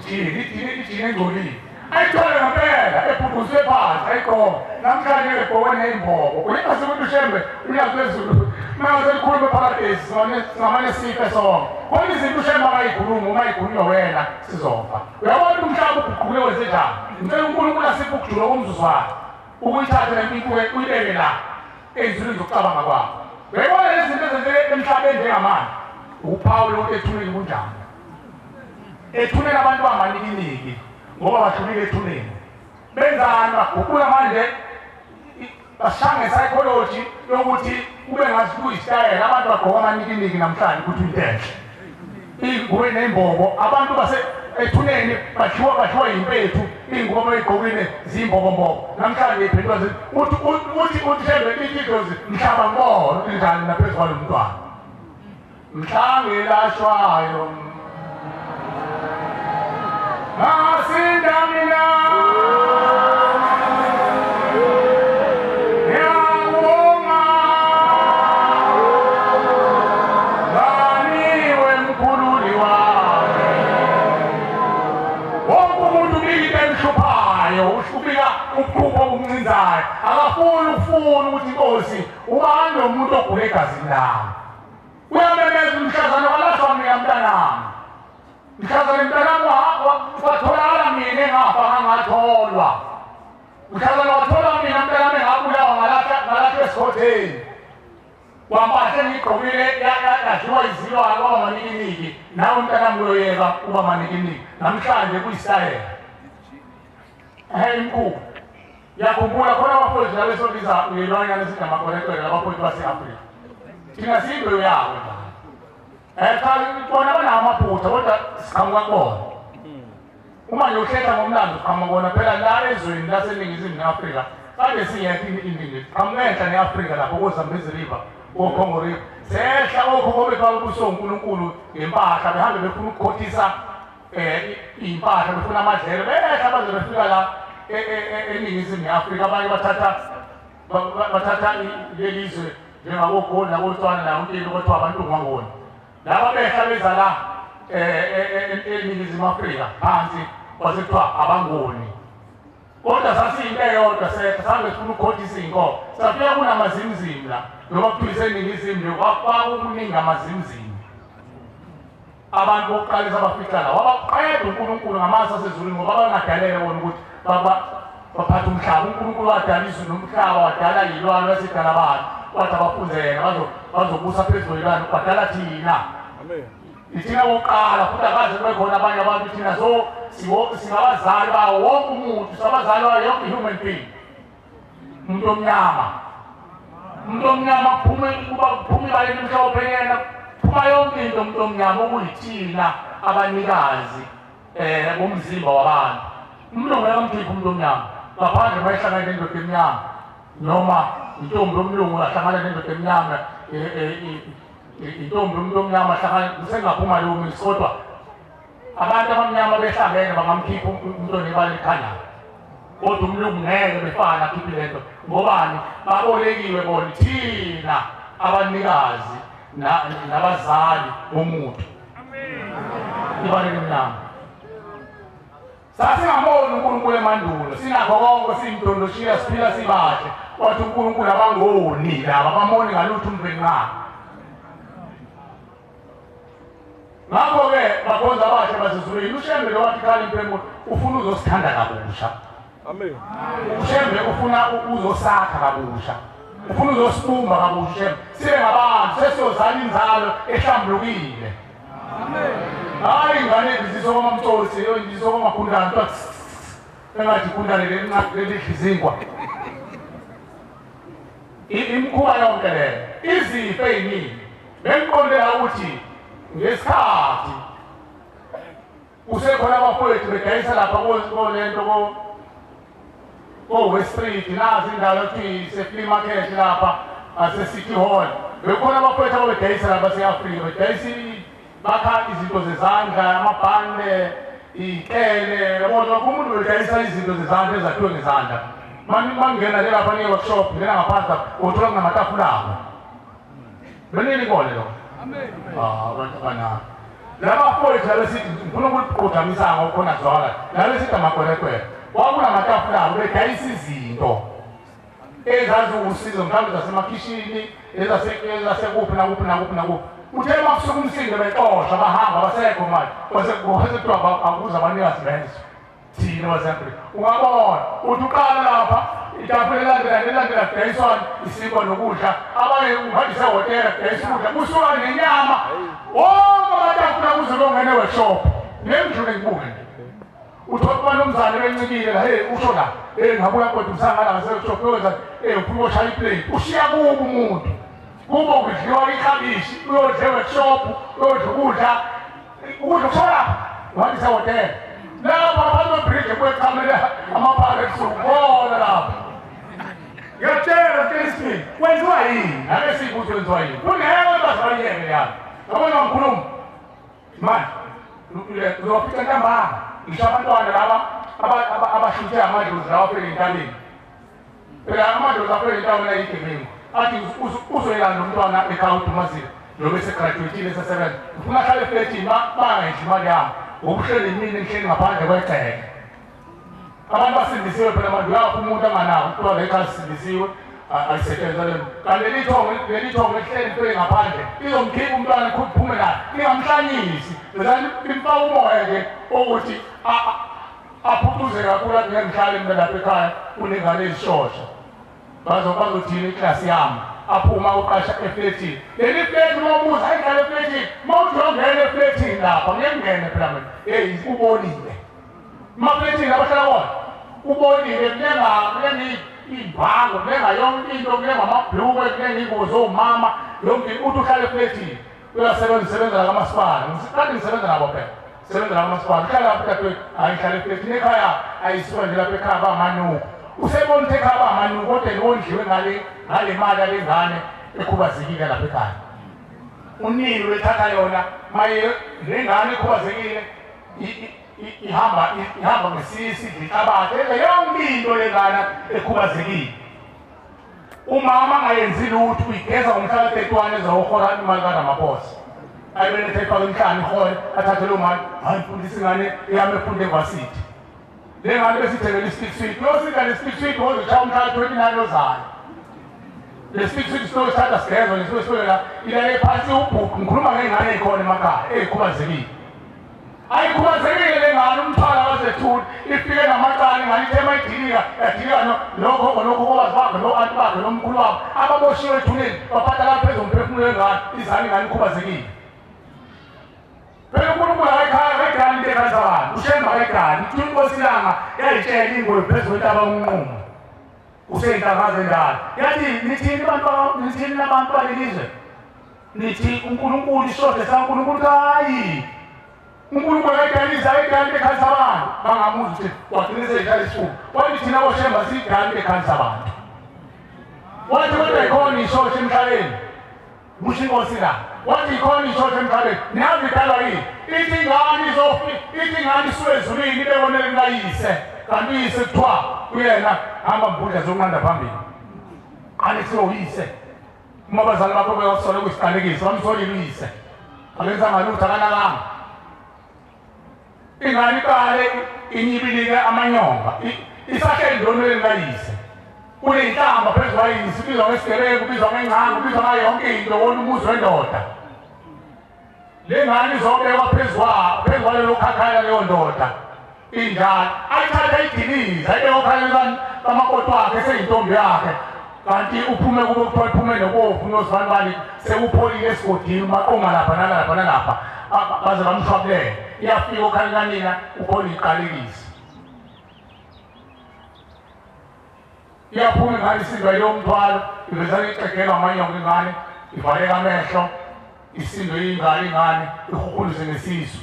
ijini engcolile ayithole ngempela ephuphuze phansi ayiqoma namhlanje ebhoke ney'mbobo uyingazi ukuthi ushembe uyaphezulu mase likhulume paradesi singamane sife sonke khona izinto ushembe akayikhuluma uma yikhulunywa wena sizofa uyabona umhlaba uguquke wenzenjani ngicela uNkulunkulu asiphe ukujula komzuzwana ukuyithatha le mpilo uyibeke la ey'nzulwini zokucabanga kwakho uyayibona lezi zinto ezenzeke emhlabeni njengamanje uPawulo ethuneni kunjani ethuneni abantu bangamaningi ngoba bahlulile ethuneni benzani baguqula manje bashange psychology yokuthi kube ngathi kuyisitayela abantu bagqoka amanikiniki namhlanje ukuthi intenhle iy'ngubo ney'mbobo abantu base ethuneni bashiwa yimpethu iy'ngubo abayigqokile ziy'imbobombobo namhlanje iphendula uthi shembe ikidozi mhlaba nkolo injani naphezu kwalo mntwana mhlangelashwayo ngasinda mina ngiyabonga nganiwe mkhululi wami wonke umuntu ubika into emhluphayo ubika ubuhlupho obumncinzayo akafuni ukuthi inkosi ubani lo muntu ogule egazini lami uyamemeza umhlazana walashwa mina mntanami mhlazana mntanami watholakala mina engafa ngatholwa mhlazana wathola mina mntanami engabulawa ngalahlwa esigodeni wampahla engiyigqokile yadliwa izilwane kwaba manikiniki nawe mntanami uyoyeka uba manikiniki namhlanje kuyisitayela imkhulu yakhumbula khona abafowethu labesobiza uyelwanyana esinamakolekwele labafowethu base-Afrika thina siyimbewu yabo bona banamaphutha kodwa siqhamuka kubona uma nje uhlehla ngomlando siqhamuka kubona phela la ezweni laseningizimu ne-Afrika kade singekho indingi siqhamukenhla ne-Afrika lapho koZambezi River koCongo River sehla okhokho bethu babuso uNkulunkulu ngempahla behambe befuna ukukhothisa iy'mpahla befuna amadlelo behla baze befika la eningizimu ne-Afrika abanye bathatha lelizwe njengaboGoli naboTswana nawonkilo kwathiwa abantu ngwangoni laba behla beza la eningizimu Afrika phansi kwasekuthiwa abangoni kodwa sasiyinto eyodwa sahambe sifuna ukukhothisa iy'nkomo safika kunamazimzimu la noma kuthiwa iseningizimu nje kwakuningi amazimzimu abantu bokuqalisa abafica la wabaqeda uNkulunkulu ngamazwi asezulwini ngoba bangadalele wona ukuthi baphathe umhlaba uNkulunkulu wadala izulu nomhlaba wadala iy'lwane wasedala abantu kwathi abafunze yena bazobusa phezu kwey'lwane badala thina thina bokuqala futhi akaze kube khona abanye abantu thina singabazali bawo wonke umuntu sabazali wayo yonke i-human being umuntu omnyama kuphume ibaleni mhlophe yena phuma yonke into umuntu omnyama okuyithina abanikazi bomzimba wabantu umlungu yakamthipha umuntu omnyama ngaphandle mayehlangane nendoda emnyama noma intombi yomlungu ahlangana nendoda emnyama intombi umuntu omnyama ahlangane kusengaphuma leyo misi kodwa abantu abamnyama behlangene bangamkhipha umuntu onebala elikhanyayo kodwa umlungu ngeke befana akhiphe lento ngobani babolekiwe bona thina abanikazi nabazali bomuntu ibala elimnyama sasingamboni uNkulunkulu emandulo sinakho konke siyimdondoshiya siphila sibahle wathi uNkulunkulu abangoni laba bamoni ngalutho umveni ngabo ngakho-ke bakhonza abahle basezulwini ushembe lo wathi khali mpembulo ufuna uzosithanda kabusha Amen. ushembe ufuna uzosakha kabusha, ufuna uzosibumba kabusha ushembe sibe ngabantu sesiyozala inzalo ehlambulukile. Hayi ingane zisokoma mthosi zisokoma khundana engathi khundana lelihlizingwa imkhuba yonke leyo izifo eziningi bengiqondela ukuthi ngesikhathi usekhona abafowethu bedayisa lapha kolento West Street nazi indawo ethi se-flea market lapha ase-City Hall bekhona abafowethu ababedayisa lapha se-Afrika bedayisa bakha izinto zezandla amabhande ikele yabona umuntu bedayisa izinto zezandla ezakhiwe ngezandla mangena le lapha ne-workshop ngena ngaphansi uthola kunamatafula abo benini kone lo amen abantu abanako labafowethu labesithi ngifuna ukuqudamisanga ukhona zwala labesithi amakwerekwere kwakunamatafula abo bedayisa izinto ezaziwusizo mhlawumbe zasemakhishini ezasekuphi nakuphi uthe makusuka umsindo bexosha bahamba basekho manje kwasekuthiwa akuze abanikazi benzo thina baseAfrika ungabona uthi uqala lapha itafula elandela kudayiswana isinkwa nokudla abanye ungahambisa ehhotela kudayisa ukudla kusuka nenyama wonke amatafula kuze longene workshop nemjule ngibuke uthola ubanomzane bencikile la usho la ngabuya kodwa umsangana ngase-workshop yoza ufuna ukushaya iplate ushiya kubo umuntu kubo kudliwa ikhabishi uyodla workshop uyodla ukudla kusolapha uhambisa ehhotela lapha abantu bebridge kwechamela amaphala ebusuku bona lapha ngiyatshela isimi kwenziwa yini ake siyibuthi kwenziwa yini kuneko bazibayeke yabo yabona ngikhuluma manje uzofika ntambama ngisho abantwana laba abashuthe amadlozi lawa afele entabeni phela amadlozi afele entabeni ayigebengu athi uzoyelana nomntwana ekhaya udumazile njobe segraduatile sesebenza ufuna ahlale efletini bangayidli imali yami ngokuhleli mina enhleli ngaphandle kwegceke abantu basindisiwe phela manje uyapha umuntu anganako ukuthiwa lekhaya sisindisiwe ayisetshenzwa lento kanti leli thongo ehleli phele ngaphandle izomkhipha umntwana kuphume naye lingamhlanyisi limfaka umoya-ke ukuthi aphucuze kakhulu athi ngengihlale mina lapha ekhaya kunengane ezishosha bazothini iklasi yami aphuma uqasha efletini leli fleti mawubuza ayidlala efletini mawuthi uyongena efletini lapha ngeke ngene phela mina ubonile emafletini abahlala kona ubonile iy'mbango kulenga yonke into kulenga amabhlukwe kulenga ingubo zomama yonke uthi uhlala efletini uyasebenza kamasipala kade ngisebenza nabo phela sebenza kamasipala uhlala lapha dadewethu ayihlala efletini ekhaya ayisuka nje lapha ekhaya bamanuku usebona ukuthi ekhaya bamanuku kodwa niwondliwe ngale mali alengane ekhubazekile lapha ekhaya unini wethatha yona maye lengane ekhubazekile ihamba ngesisi ihlabathi yonke into lengane ekhubazekile umama angayenzi lutho uyigeza ngomhlala 31 ezohola imali kaNdamaposi ayibelethe ifake emhlane ihole athathe lo mali hayi mfundisi ingane yami efunda evarsity le ngane besithengela i-stick sweet yosika le-stick sweet ozoshaya umhlala 29 ozayo le-stick sweet sitolo sithatha sigezwa nesitola ilale phansi ubhuku ngikhuluma ngengane eyikhona emakhaya eyikhubazekile ayikhubazekile le ngane umthwala wazethula ifike namacala ingane ithe mayidilika yadilika lokho kobazi bakhe no-anti bakhe nomkhulu wabo ababoshiwe ethuneni baphatha lapha phezulu umphefumulo wengane izane ingane ikhubazekile phela uNkulunkulu akayikhali into ekhaya zabantu ushemba akayikhali uthi inkosi ilanga yayitshela ingwe phezulu kwentaba unqumo useyintangazo endala yathi nithini nabantu balelizwe nithi uNkulunkulu isodwa saNkulunkulu hayi uNkulunkulu akayidalisa ayidala ekhaya zabantu bangamuzi ukuthi wagcina seyidlala isifuba wathi thina boshemba siyidala ekhaya zabantu wathi kodwa ikhona ishosha emhlabeni kusho inkosi la wathi ikhona ishosha emhlabeni niyazi idalwa yini ithi ingane isuke ezulwini ibebonele kayise kanti uyise kuthiwa kuyena hamba mbudla zokunqanda phambili qale kuthiwa uyise uma abazali bakho beyakusole kuyisiqalekiso bamsolile uyise akenzanga lutho akanakanga ingane iqale inyibilike amanyonga isahle endonweni kayise kunenhlamba phezu kwayise ubizwa ngesigebengu ubizwa ngengcanga ubizwa ngayo yonke into wona umuzi wendoda le ngane izobekwa phezu kwalelo khakhaya leyo ndoda injalo ayithatha idiliza eyokhalelana kamakoti wakhe seyintombi yakhe kanti uphume kube kuthiwa iphume nobovu nozibanibani sekupholile esigodini maqonga lapha nalapha nalapha baze bamshwabulele iyafika okhalelana ukhona iqalekisi iyaphuma ingane isindwa yomthwalo ivezana ixegelwa amanyongo ingane ivaleka amehlo isindo ingane ihuhuluze ngesisu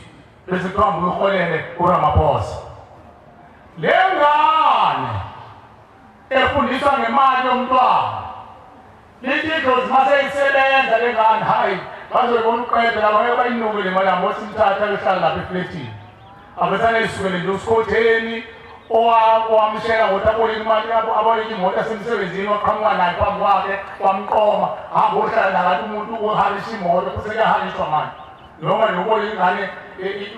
bese kuhamba uyiholele uRamaphosa le ngane efundiswa ngemali yomntwana lithi idlozi maseyisebenza le ngane hayi bazoyibona uqede laba bayinuke le mali yabo simthatha behlala lapha efletini abesane isukele nje usikhotheni owamshela ukuthi aboleke imali yabo aboleke imoto yasemsebenzini waqhamuka naye phambi kwakhe wamqoma hamba ohlala nakathi umuntu uharisha imoto kusekeharishwa manje noma noboleka ingane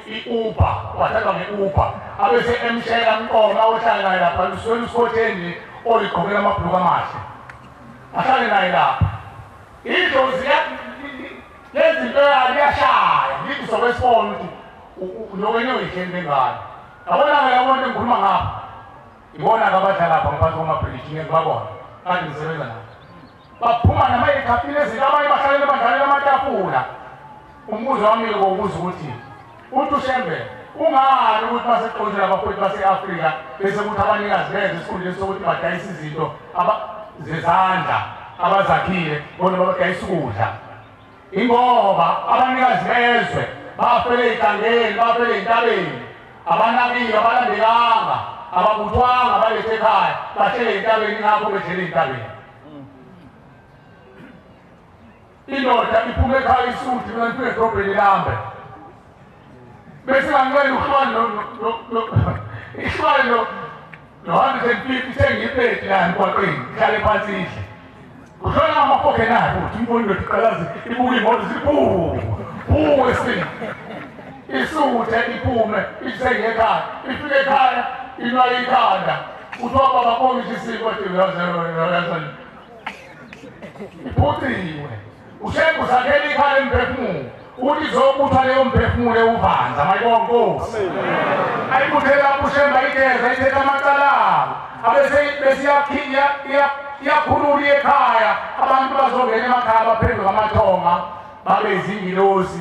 i-Uber wathathwa nge-Uber abese emshela amqoma ohlala naye lapha uswele usikhotheni oligqokela amabhuluku amahle ahlale naye lapha idlozi lezinto liyashaya lithi sokwesibona ukuthi lokwenye uyihleli lengane abona-ke labo bantu engikhuluma ngapha ibona-ke abadlala lapha ngaphansi kwamabhriji ngibabona kanti ngisebenza nabo baphuma nama-ekhafini ezinto abanye bahlalele badlalela amatafula umbuzo wami-ke wokubuza ukuthi uShembe ungani ukuthi baseqonjela abafowethu base-Afrika bese kuthi abanikazi beze esikhundleni sokuthi badayisa izinto zezandla abazakhile bona babadayisa ukudla ingoba abanikazi bezwe bafele ey'hlangeni bafele ey'ntabeni abanakile abalandekanga ababuthwanga balethe ekhaya bahlele ey'ntabeni ngapho behlele ey'ntabeni indoda iphume ekhaya isuthi mina nifike edrobheni lambe bese kancela ihlwane no-150 sengiyipeti la emgwaqeni ihlale phansi idle kuhlola amafoke nayo ukuthi umboni indoda iqalazi ibuke imoto ziphuu esini isuthe iphume isengekhaya ifike ekhaya inwaye ikhanda kuthiwa baba komisi isiko iphuthiwe uShembe usakhela ikhaya emphefumulo uthi zobuthwa leyo mphefumulo ewuvanza mayibonke Nkosi ayibuthela lapho uShembe ayigeza ayithetha amacalawo bese iyakhulula ekhaya abantu bazongena emakhaya baphenduka amathonga babe izingilosi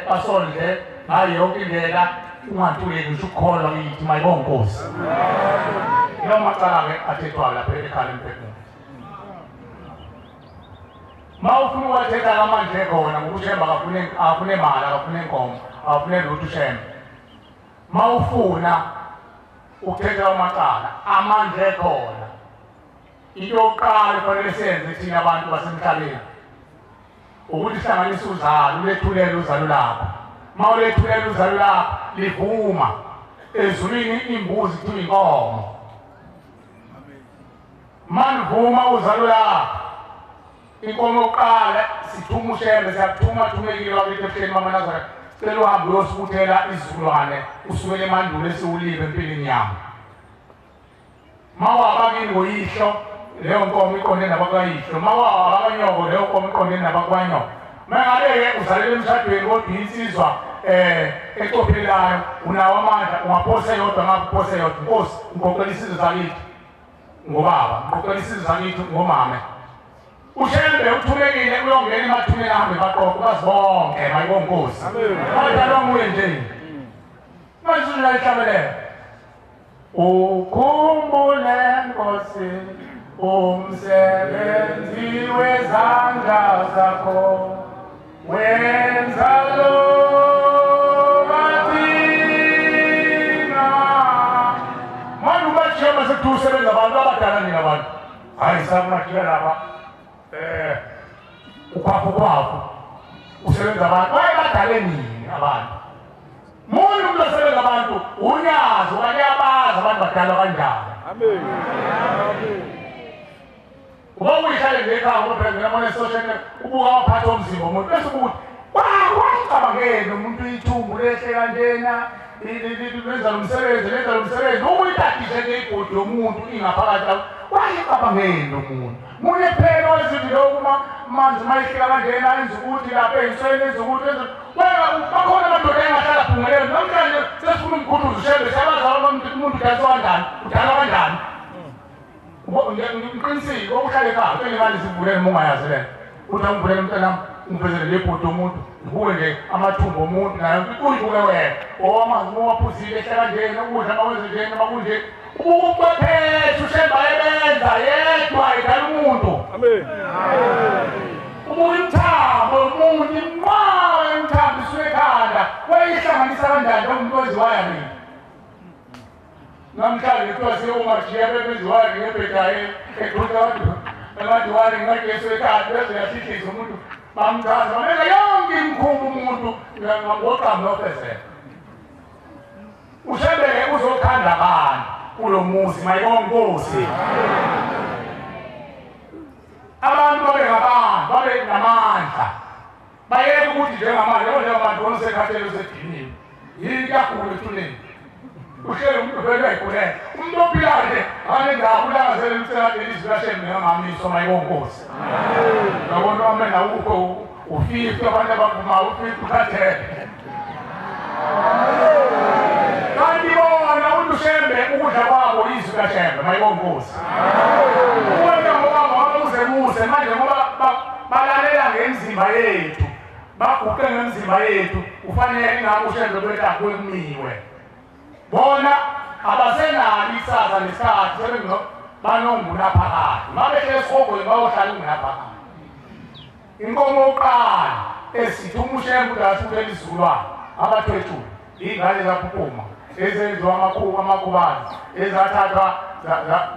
basondle ngayo yonke indlela ungantuleki ngisho ukukholwa kithi mayibonke Nkosi lawo macala-ke athethwayo lapha ekhaya emphefumulo ma ufuna ukwathetha kamanje khona ngoba uShembe akafune mali akafune nkomo akafune lutho uShembe ma ufuna ukuthetha amacala amanje khona into yokuqala efanele senze thina abantu basemhlabeni ukuthi sihlanganise uzalo ulethulele uzalo lakho ma ulethulele uzalo lakho livuma ezulwini imbuzi kuthiwa inkomo manivuma uzalo lakho inkomo yokuqala sithuma uShembe siyakuthumekile wakithi ebuhleni bamaNazareth cela uhambe uyosibuthela izizulwane usukele emandulo esiwulibe empilini yami ma wabakini ngoyihlo leyo nkomo iqonde nabakayihlo ma wabakanyoko leyo nkomo iqonde nabakanyoko mangabe-ke uzalele emshadweni kodwa insizwa ecophelayo unawo amandla ungaphosa yodwa ngaphosa yodwa Nkosi ngiqoqela isizwe sakithi ngobaba ngiqoqela isizwe sakithi ngomame uShembe uthumekile uyongena emathuneni ahambe baqoqe bazibonke mayibonke Nkosi badalwa nguye nje manje uyayihlabelela ukhumbule Nkosi umsebenzi wezandla zakho wenza lo kathina manje ubatshiya masekuthi usebenza abantu abadala nina abantu hayi sakunakile lapha ukhapho usebenza abantu bayabadale nini abantu munye umuntu osebenza abantu unyazo okanye abazi abantu badalwa kanjani amen uba uyihlale ngekhaya ngophela nabona social ubuka abaphathi omzimba umuntu bese ukuthi wacabangela umuntu ithumbu lehle kanjena lenza lo msebenzi ukuyitadishe ngebhodi yomuntu ingaphakathi wayicabangela umuntu munye phela wezinto lokuma manzi mayihlika kanjena enza ukuthi lapha ey'nsweni enza ukuthi bakhona amadoda engahlala phungelelo namhlanje sesifuna umkhuthuzo ushebe sabazalwa umuntu udala kanjani udala kanjani ngiqinisile okuhlale ekhaya kule ngane sivulele uma ungayazi lento uthi angivulele umntana ungipezele lebhodi yomuntu ngibuke nje amathumbu omuntu nayo uyikuke wena owamazi uwaphuzile ehleka njena ukudla mawenze njena makunje ubuchwepheshe ushemba ebenza yedwa edala umuntu Amen. ubuye umthambo umuntu imqawe umthambo isiwekhanda wayihlanganisa kanjani umuntu oziwaya mina namhlanje kuthiwa siyongajiya bebeziwaya ngebhedaye eqhuta amadiwani ngathi esiwekhanda beziyasihlisa umuntu bamchaza bameka yonke imikhuba umuntu ngoqambo lofezela ushebeke uzokhanda bani kulo muzi mayibonkosi abantu babe namandla bayeke ukuthi njengamanje abantu onosekhathele usedinini yini kakhulu ethuneni uhlele umuntu vele ayikulela umuntu ophilayo anendawo ulangazelele umsekade ilizwi lashembe ngangamiso mayibonkosi ngabona wamena ukho ufike abantu abaphuma ufike ukhathele kanti bona ushembe ukudla kwabo izwi lashembe mayibonkosi ukwenza ngoba babuze manje ngoba balalela ngemzimba yethu baguqe ngemzimba yethu ufanele ingako ushembe kwetha kwemiwe bona abasenalo isasa nesikhathi banongunaphakade mabehle esikhogweni bayohlala ungunaphakade inkomo oqala esithi umushembe udasukela isizukulwane abathwethule iy'ngane zaphuphuma ezenziwa amakhubazi ezathathwa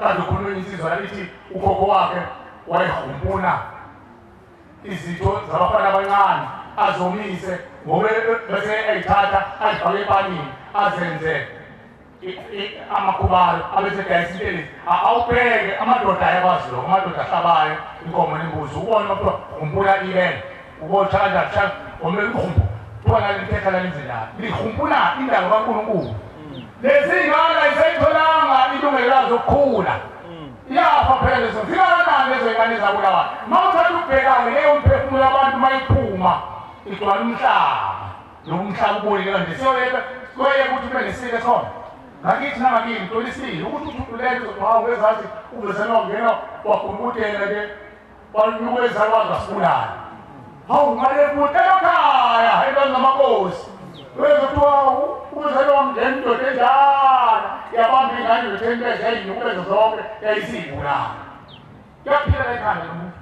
kazikhulunywa insizwa lithi ukhokho wakhe wayehumpuna izitho zabafana abancane azomise ngoba bese eyithatha azifake epanini azenze amakhubayo abesegayisa intelezi awubheke amadoda ayakwazi lokho amadoda ahlabayo inkomo nembuzi ubone kuthiwa humpuna ibele ubothanda kushaka omele uhumpu kuthiwa nalithetha lalinzindala lihumpuna indawo kaNkulunkulu lezi ngane ayisayitholanga ilungelo lazo ukukhula yafa phela lezo zingakanani lezo ngane zabulawayo mawuthatha ukubheka-ke leyo mphefumulo yabantu mayiphuma igcwala umhlaba loku umhlaba ubolile kanje siyoyeka ukuthi kube nesike khona ngakithi nangakini tolisile ukuthi uthutulele hawu ngezathi uvezela wangena wagumbutela ke wanukweza kwazi wasibulala hawu ngale futhi emakhaya entweni zamakosi wezothiwa uvezela wangena indoda enjalo yabamba ingane yothenibeza yayinyukubeza zonke yayisiyibulala kuyaphila ekhanda lomuntu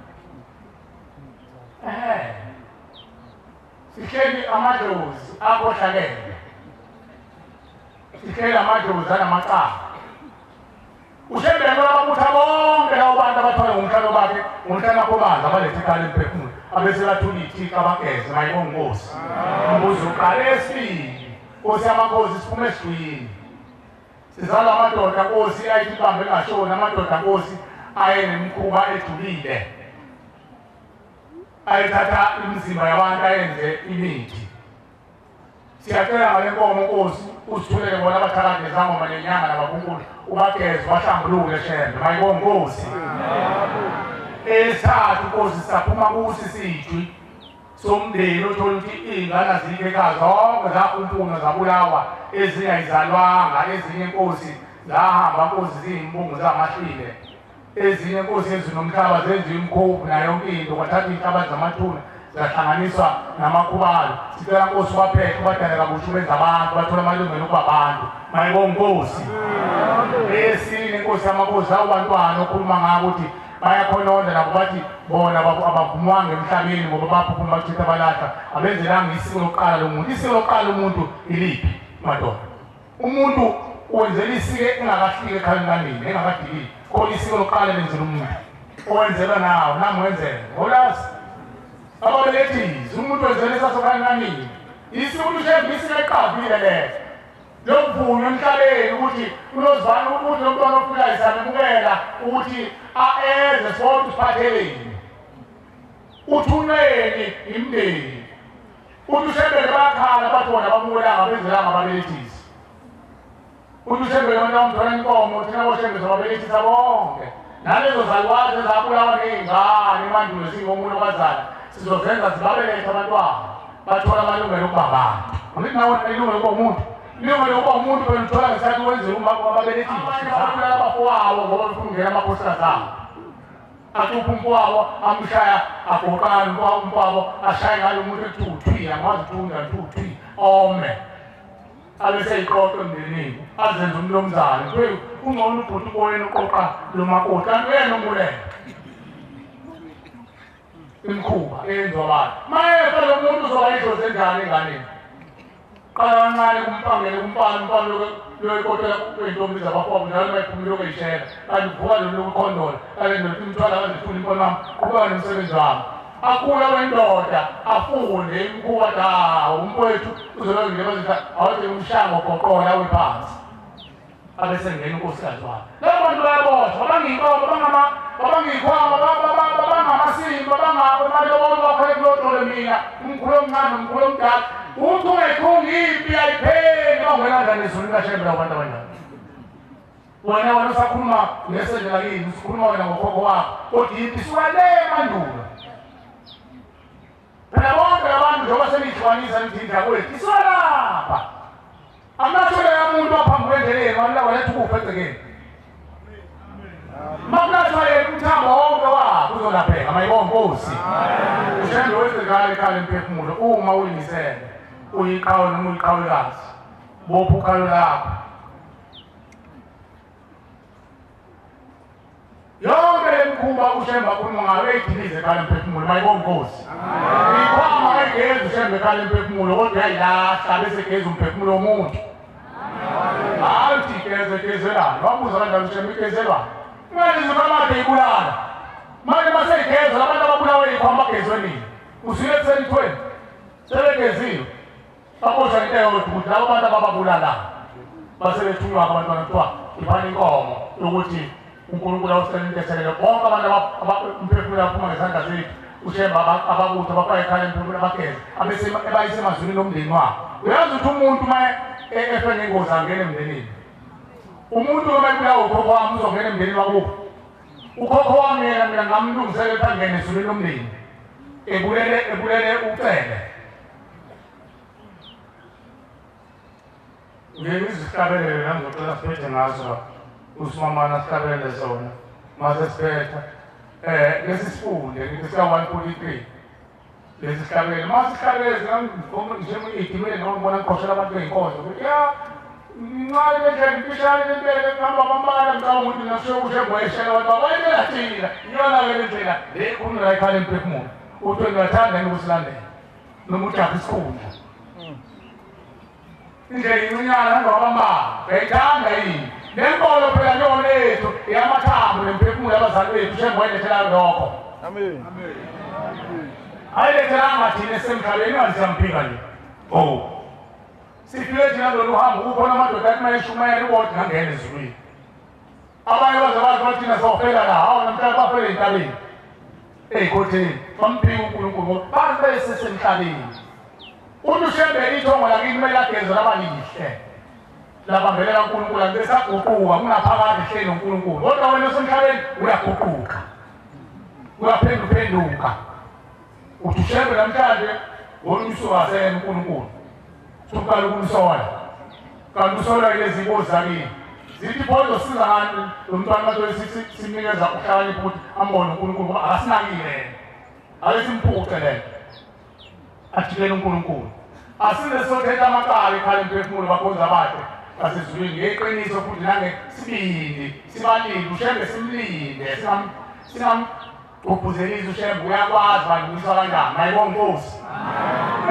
sihleli amadlozi akhohlakele sihleli amadlozi anamacala ushembele ababutha bonke labo bantu abathwala ngomhlalo bakhe ngomhlalo kobanzi abaletha ikhala emphefumulo abese bathula ithika abageze mayibonkosi umbuzo uqala esibili nkosi yamakhosi siphume esidwini sizalwa amadoda nkosi ayithi ibambe engashoni amadoda nkosi ayenemikhuba ejulile ayithatha imizimba yabantu ayenze imithi siyacela ngale nkomo nkosi usithulele bona abathakade nezangoma nenyanga nababunkulu ubageze bahlambulule shembe mayibonkosi esithathu nkosi sisaphuma kusi sijwi somndeni othola ukuthi iy'ngane azikho ekhaya zonke zakumpuna zabulawa ezinye ayizalwanga ezinye nkosi zahamba nkosi ziyimbungu zamahlile ezinye nkosi ezinomhlaba zenziwa imkhovu nayo yonke into kwathatha iy'hlaba zamathuna zahlanganiswa namakhubalo sicela nkosi ubaphethe ubadale kabusha ubenza abantu bathola amalungelo ukuba abantu mayibonkosi esine nkosi yamakhosi labo bantwana okhuluma ngabo ukuthi bayakhononda nabo bathi bona abavumwanga emhlabeni ngoba baphuphuma bachitha balahla abenzelanga isiko lokuqala lomuntu isiko lokuqala lomuntu iliphi madoda umuntu wenzela isiko engakafiki ekhalenganini engakadilili khona isiko lokuqala lenzela umuntu owenzelwa nawo nami wenzela ngolazi ababelethisi umuntu wenzela isasokhalenganini isiko lushembe isiko eqavile leso lokuvunywa emhlabeni ukuthi unozivana ukuthi lo mntwana ofikayo samemukela ukuthi eze sonke usiphatheleni uthunweni imndeni uthi ushembele bayakhala bathi bona bamukelanga benzelanga ababelethisi uthi ushembele abantu abamthola inkomo thina boshembeza ababelethisa bonke nalezo zalukwazi ezabulawa ney'ngane emandulo singomuntu okwazala sizozenza zibabelethe abantwana bathola amalungelo ukuba abantu angithi nawe ilungelo kuba umuntu Ningole uba umuntu beluthola ngesikhathi wenze umababelethisi. Abanye abafowabo ngoba befungela amakhosikazi abo. Atupha umfowabo amshaya agokana umfowabo ashaya ngalo umuntu ethi angazi ukufunda uthi ome. Abese iqoqo emndenini azenze umlomzana. Ungcono ubhuti koyena uqoqa lo makoti kanti uyena omulele. Imkhuba eyenziwa abantu. Mayefa lo muntu uzoba idlozi enjani enganeni? Qala kancane kumpangele umfana loyikotela kuyintombi zabafowabo njalo mayiphumile okuyishela kanti kuvuka lo lokukhondola kanti ndothi umthwala kazifuna impolo wami kuba nomsebenzi wami. Akhula wendoda afunde imkhuba umfowethu uzobe ngileba zithi awuthi umshango goqola wephansi. Abese ngena unkosikazi wakhe. Labo bantu bayaboshwa babangiyinkomo babangiyikhwama babangamasimba bangamalobolo bakhole kulotole mina umkhulu omncane umkhulu omdala. Uthi ungayikhungi impi ayipheli bangena njani ezulwini kashembe abantu abanjani. Wena usakhuluma ngesendlela kini usikhuluma wena ngokhokho wakho kodwa impi isuka le mandulo. Phela bonke abantu njengoba selihlukanisa nithi indakwethu isuka lapha. Amathole yamuntu aphambi kwendleleni wala waletha ukufa egcekeni. Makulathiwa yena umthambo wonke wakho uzolapheka mayibonge Nkosi. Ushembe wenzekala ekhaya emphefumulo uma uyimisele uyiqhawe noma uyiqhawekazi. Bopha ukhalo lakho. Yonke lemkhuba ushemba khuluma ngayo eyidilize ekhaya emphefumulo mayibonge Nkosi. Ikhwama ayigezi ushembe ekhaya emphefumulo kodwa uyayilahla bese geza umphefumulo womuntu. Hayi gezelana wabuza kanjani ushembe igezelwana. Manje zikamade ibulala. Manje maseyigeza labantu ababulawe ikhwama bagezwe nini? Usuke ekuseni sebegeziwe. Baboshwa into eyodwa ukuthi labo bantu abababulala basebethunywa abantwana kuthiwa iphana inkomo yokuthi uNkulunkulu awusenenteselele bonke abantu umphefumulo aphuma ngesandla sethu ushemba ababutho bafaka ekhaya emphefumulo abageze abese ebayise emazwini nomndeni wabo. Uyazi ukuthi umuntu uma efe ngengozi angene emndenini. Umuntu uma ebulawa ukhokho wami uzongena emndenini wakubo. Ukhokho wami yena mina ngamlungisela ukuthi angene ezulwini lomndeni. Ebulele ucele. Ngizihlabelele ngizocela siphethe ngazo usimamana sihlabelele zona. Mase siphetha lesisifunde ngithi sika 143. Lesihlabelele mase sihlabelele njengoba idimile noma ngibona ngiqoshela abantu beyinkonzo ukuthi ya incane nje impishane lempela ngihamba bambala ngicabanga ukuthi ngasho ushengweshela abantu abayela thina iyona ke lendlela le khona la ekhaya emphefumulo. Uthi ngiyathanda ukusilandela noma ujaha isikhundla. Indlela incinyana ngabamba beyithanda yini lenkolo phela yona lethu yamathambo nemphefumulo yabazali bethu shengwelethela lokho. Amen. Ayilethela thina esemhlabeni angisamphika nje. Oh. Sifike thina lo luhambo kukhona amadoda athi mayeshumayela ukuthi ngangena ezulwini. Abanye bazabazi bathi thina sofela la hawu namhlanje bafela entabeni. Ey'khotheni bamphika uNkulunkulu bantu besesemhlabeni. Uthi ushembe ithongo lakini kumele ageze labalihle. Labambelela uNkulunkulu angibesaguquka kungaphakathi hleli noNkulunkulu. Kodwa wena osemhlabeni uyaguquka. Uyaphenduka. Uthi ushembe namhlanje wolusuwasena uNkulunkulu. Suqala ukumsola. Kanti usola lezi inkozi zakini. Zithi phozo siza ngani lo mntwana manje sinikeza uhlakanipho ukuthi ambone uNkulunkulu ngoba akasinakile. Ayisimpuce le. Athikele uNkulunkulu. Asinde sothetha amaqala ekhaya emphefumulo bakhonza bakhe basezulwini ngeqiniso futhi nange sibindi sibalinde ushembe simlinde singamgqugquzelisa ushembe uyakwazi bandiswa kanjani mayibonge Nkosi.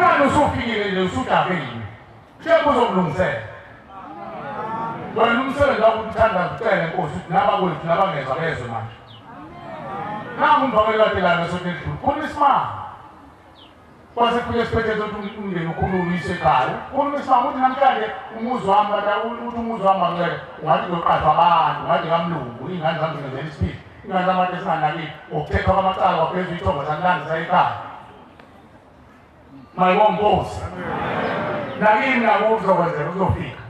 Manje usufikile nje usudabeni. Ushembe uzomlungisela. Wena umsebenzi wakho uthanda ucela Nkosi ukuthi nabakwethu nabangezwa bezwe manje. Nangu umvakeli wadelayo sothi khona isimanga. Kwase kufike siphethe ukuthi umndeni ukhuluma isekhaya. Khona isimanga ukuthi namhlanje umuzi wami ukuthi umuzi wami angcwele ungathi ngiyoqathwa abantu ngathi ngamlungu ingane zami zingenzela isiphila. Ingane zami kade singanakile ngokuthethwa kwamacala kwaphezulu ithongo sangilandisa ekhaya. Mayibonge Nkosi. Nakini nabo kuzokwenzeka kuzofika.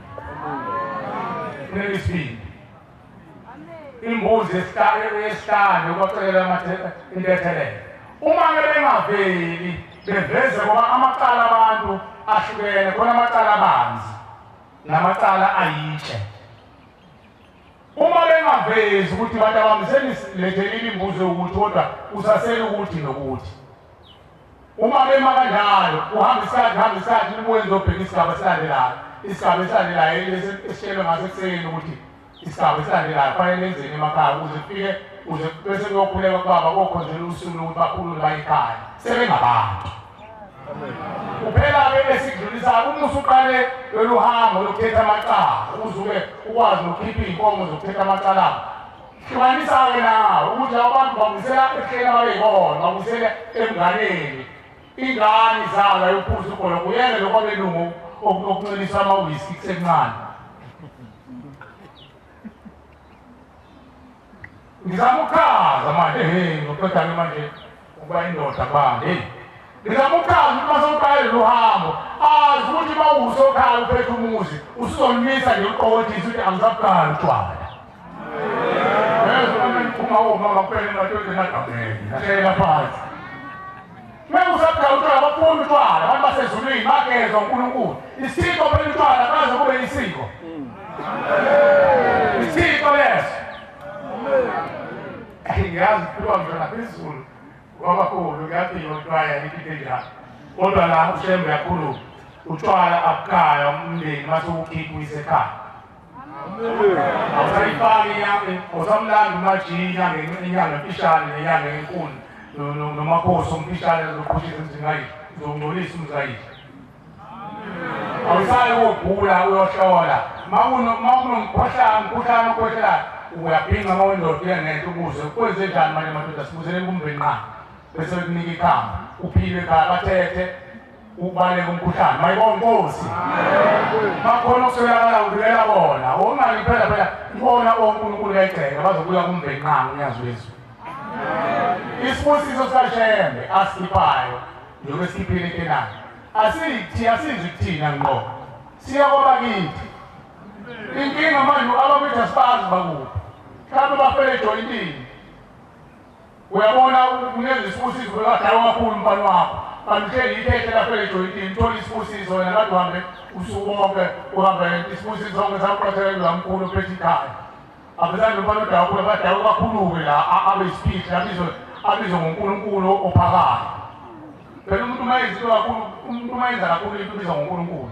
Nesibili. Imbuzi esihlanu ukwacelela intethelelo. Uma bengaveli beveze ngoba amacala abantu ahlukene khona amacala abanzi. namacala ayitshe. Uma bengavezi ukuthi abantu abami senilethelile imbuzo ukuthi kodwa usasele ukuthi nokuthi. Uma bema kanjalo uhamba isikhathi nibuye nizobheka isigaba esilandelayo. Isigaba esilandelayo esitshelwe ngaso ekuseni ukuthi isigaba esilandelayo fanele enzeni emakhaya ukuze bese kuyokhuleka kwaba kokhonzela usuku lokuthi bakhulule bayikhaya sebengabantu. Kuphela-ke esikudlulisayo uma usuqale lolu hambo lokuthetha amacala uzuke ukwazi nokukhipha iy'nkomo zokuthetha amacala hlukanisa-ke nawe ukuthi abantu babuyisela ehleni ababeyibona babuyisele emnganeni ingane izalwa yophuza ukhona kuyeke lokho abelungu okuncelisa amawiski kusencane. Ngizama ukuchaza manje ngoqeda-ke manje ukuba indoda bani ngizama ukuchaza ukuthi masewuqale lolu hambo azi ukuthi uma uwusokhaya uphethe umuzi usuzonimisa nje uqokothisa ukuthi angisabuqali utshwala. Uma womama kuphela madoda nagameni nashayela phansi. Uma usabuqala utshwala bafuna utshwala abantu basezulwini bakezwa uNkulunkulu. Isiko phela utshwala kaze kube isiko. Isiko leso. Ngiyazi ukuba ngizona phezulu kwabakhulu ngiyaphiwa utshwala nipite njalo. Kodwa la ushembe yakhulu utshwala abukhaya umndeni mase ukhipha uyisekhaya. Awusayifaki inyanga, awusamlanda umajini inyanga emfishane nenyanga enkulu nomakhosi omfishane zoqhushisa umzingayisho zokungcolisa umzayisho. Awusayi ukugula uyohlola mawunomkhuhlane okwehlelayo uyaphinga uma wendoda uyangento ukuze kwenze njani manje madoda sibuzele kumbe nqa bese bekunika ikhamba uphile ekhaya bathethe ubaleke umkhuhlane mayibona Nkosi. Bakhona okuswelakala ubilela bona ongani phela ibona oNkulunkulu kayigceka bazobuya kumbe nqa unyazi wezulu. Isibusiso sikaShembe asikhiphayo njengoba sikhiphile eKenani asizi kuthina ngqo siya kwabakithi. Inkinga manje abakwethu asibazi bakuphi mhlawumbe bafele ejoyintini. Uyabona ungenza isibusiso bekadayo kakhulu umfana wakho kanti uhleli ithethe lafele ejoyintini uthola isibusiso wena kade uhambe usuku bonke uhambe isibusiso sonke sakuqathelelwa mkhulu ophethe ikhaya. Abezani nomfana odayo kakhulu abadayo kakhulu-ke la abe yisiphihli abizwe ngoNkulunkulu ophakayo. Phela umuntu uma yenza kakhulu umuntu uma yenza kakhulu into ubizwa ngoNkulunkulu.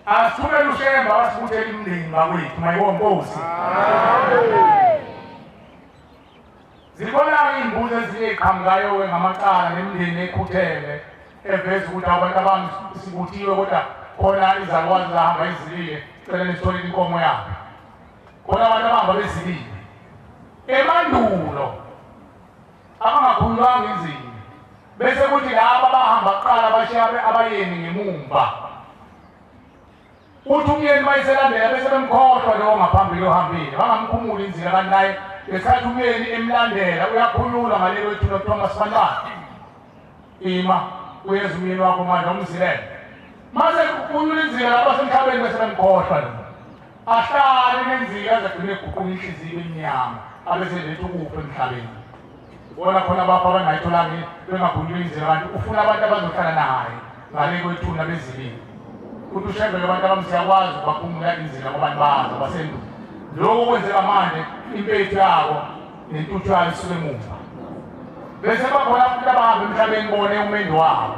Asithumele uShembe asibuthele imindeni bakwethu mayibonge Nkosi. Zikhona-ke iy'mbuzi ezinye ey'qhamukayo-ke ngamacala nemindeni ekhuthele eveza ukuthi abantu abami sibuthiwe kodwa khona izalukwazi zahamba ezilile cela nisitholile inkomo yabo. Khona abantu abahamba bezilile emandulo abangakhululwanga inzini bese kuthi laba abahamba kuqala bashiya abayeni ngemumva. Uthi umyeni bayiselandela bese bemkhohlwa lowo ngaphambili ohambile bangamkhumuli inzira kanti naye ngesikhathi umyeni emlandela uyakhululwa ngalelo ethulo Thomas Fanbane. Ima uyeza umyeni wakho manje umzilele mase kukhulula inzira lapha semhlabeni bese bemkhohlwa lo ahlale nenzika azagcine eguquka inhliziyo emnyama abese lethu kuphi emhlabeni. Bona khona bapha abangayitholanga bengakhulula inzira kanti ufuna abantu abazohlala naye ngale kwethuna bezilile. Ukuthi uShembe abantu abami siyakwazi ukubakhumula inzira kwabantu bazo basendulo. Lokho kwenzeka manje impethu yabo nentuthu yabo isuke emuva. Bese bakhona abantu abahamba emhlabeni bone umendo wabo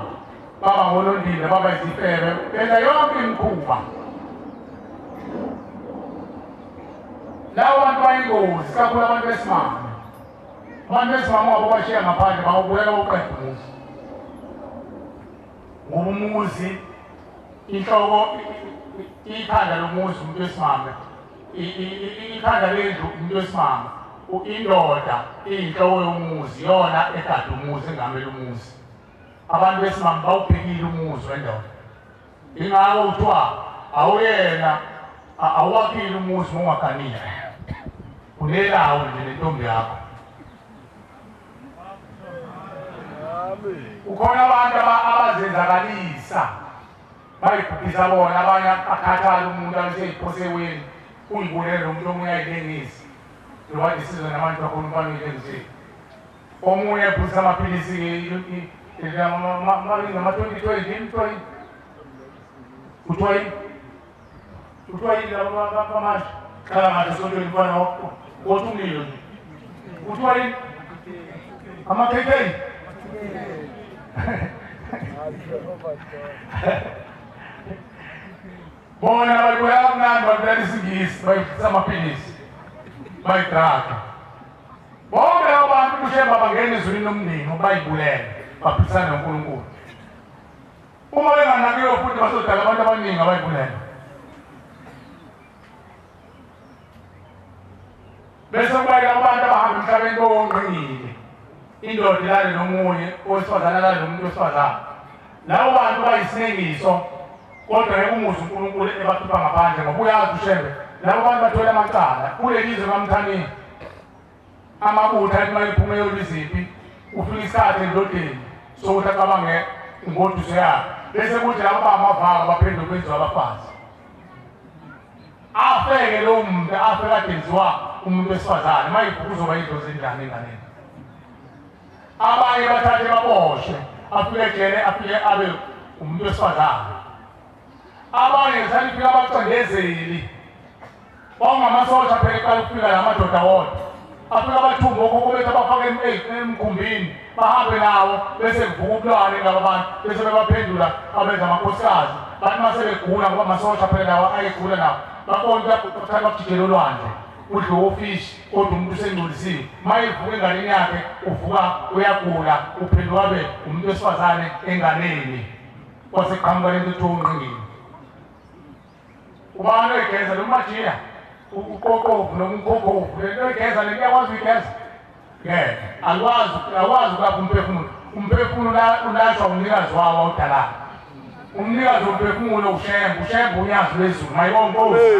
baba ngolondile baba izifebe benza yonke imikhuba. Lawo bantu bayingozi kakhulu abantu besimame. Abantu besimame wabo bashiya ngaphandle bawubuyela boqeda umuzi. Ngoba umuzi inhloko ikhanda lomuzi umuntu wesimame ikhanda lendlu umuntu wesimame indoda iyinhloko yomuzi yona egada umuzi engamele umuzi. Abantu besimame bawubhekile umuzi wendoda. Ingako kuthiwa awuyena awuwakhile umuzi ungaganile. Unelawo nje nentombi yakho. Ukhona abantu abazenzakalisa bayibhubhisa bona abanye akhathala umuntu abeseyiphoseweni uyibulele umuntu omunye ayilengisi loba isizwe nabantu bakhona umfana uyilengisi. Omunye ephuzisa amaphilisi ama-2020 kuthiwa yini laba manje khala ngathi esontweni mfana wothi umlilo nje kuthiwa yini ama-KK bona babuya kamnandi babulala isingisi bayifisa amaphilisi bayidraga bonke abantu kushemba bangena ezulwini lomndeni bayibulele baphisana noNkulunkulu uma benganakiwe futhi bazodala abantu abaningi abayibulele bese kubayike abantu abahamba emhlabeni bowonqingile indoda ilale nomunye owesifazane alale nomuntu wesifazane labo bantu bayisinengiso kodwa ngeke umuze uNkulunkulu ebakhipha ngaphandle ngoba uyazi ushembe labo bantu bathola amacala kule lizwe kaMthanini amabutha athi mayiphume yoliziphi ufika isikhathi endodeni sokuthi acabange ingoduso yakhe bese kuthi labo bamavaka baphendule kwenziwa abafazi afeke lo muntu afe kade enziwa umuntu wesifazane mayiphuka uzoba yidlozi enjani enganeni abanye bathathe baboshwe afike ejele afike abe umuntu wesifazane abanye ngisalifika abacindezeli bangamasosha phela eqala ukufika la madoda wodwa afika abathumba okhokho bethu abafake emkhumbini bahambe nawo bese kuvuka ubulwane laba bantu bese bebaphendula abenza amakhosikazi bathi mase begula ngoba amasosha phela lawo ayegula nawo babonke bathatha bakujikela olwandle udle ofishi kodwa umuntu usengcolisiwe mayivuka enganeni yakhe uvuka uyagula uphenduka abe umuntu wesifazane enganeni kwaseqhamuka lento ethiwa unqingile ubani oyigeza lo majiya uqoqovu noma umkhokhovu lento oyigeza le kuyakwazi uyigeza ngeke akwazi ukulapha umphefumulo ulashwa umnikazi wawo awudalayo umnikazi womphefumulo ushembe unyazi lwezulu mayibonkosi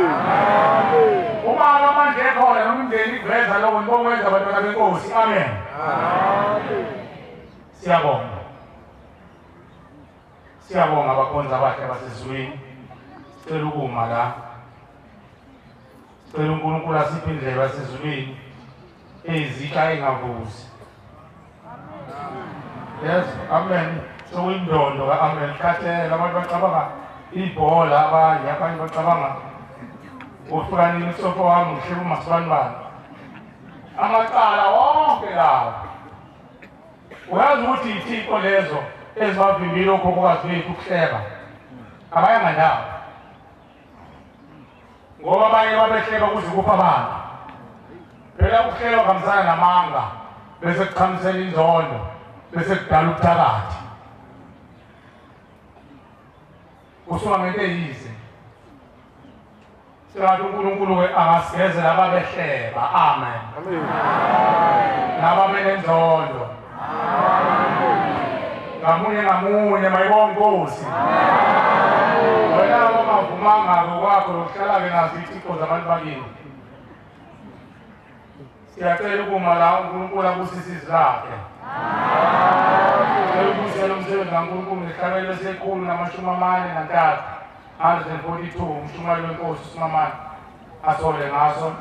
uma amandla ekhona noma imndeni iveza lokho nibokwenza abantwana benkosi amen siyabonga abakhonza bakhe basezulwini sicela ukuma la sicela uNkulunkulu asiphe indlela yasezulwini ezitsha engavuzi yes amen sokuyindondo ka-amen khathela abantu bacabanga ibhola abanye bacabanga ufukanini usofo wami ngihleba umasibanibani amacala wonke lawo uyazi ukuthi iy'thixo lezo ezibavimbile okhokhokazi bethu ukuhleba abayanga ndawo ngoba abanye babehleba kuze kupha abantu phela ukuhleba kuhambisana namanga bese kuchamisela inzondo bese kudala ubuthakathi kusuka ngento eyize singathi uNkulunkulu-ke angasigezela ababehleba amen nababenenzondo ngamunye mayibonkosi wena ongavumanga kwakho lokuhlala-ke nazo iy'thixo zabantu bakini siyacela ukuma la uNkulunkulu abusise izakhe sicela ukubusela umsebenzi kaNkulunkulu ngehlabelo lesekhulu nama-43 142 umshumayeli wenkosi uSimamane athole ngaso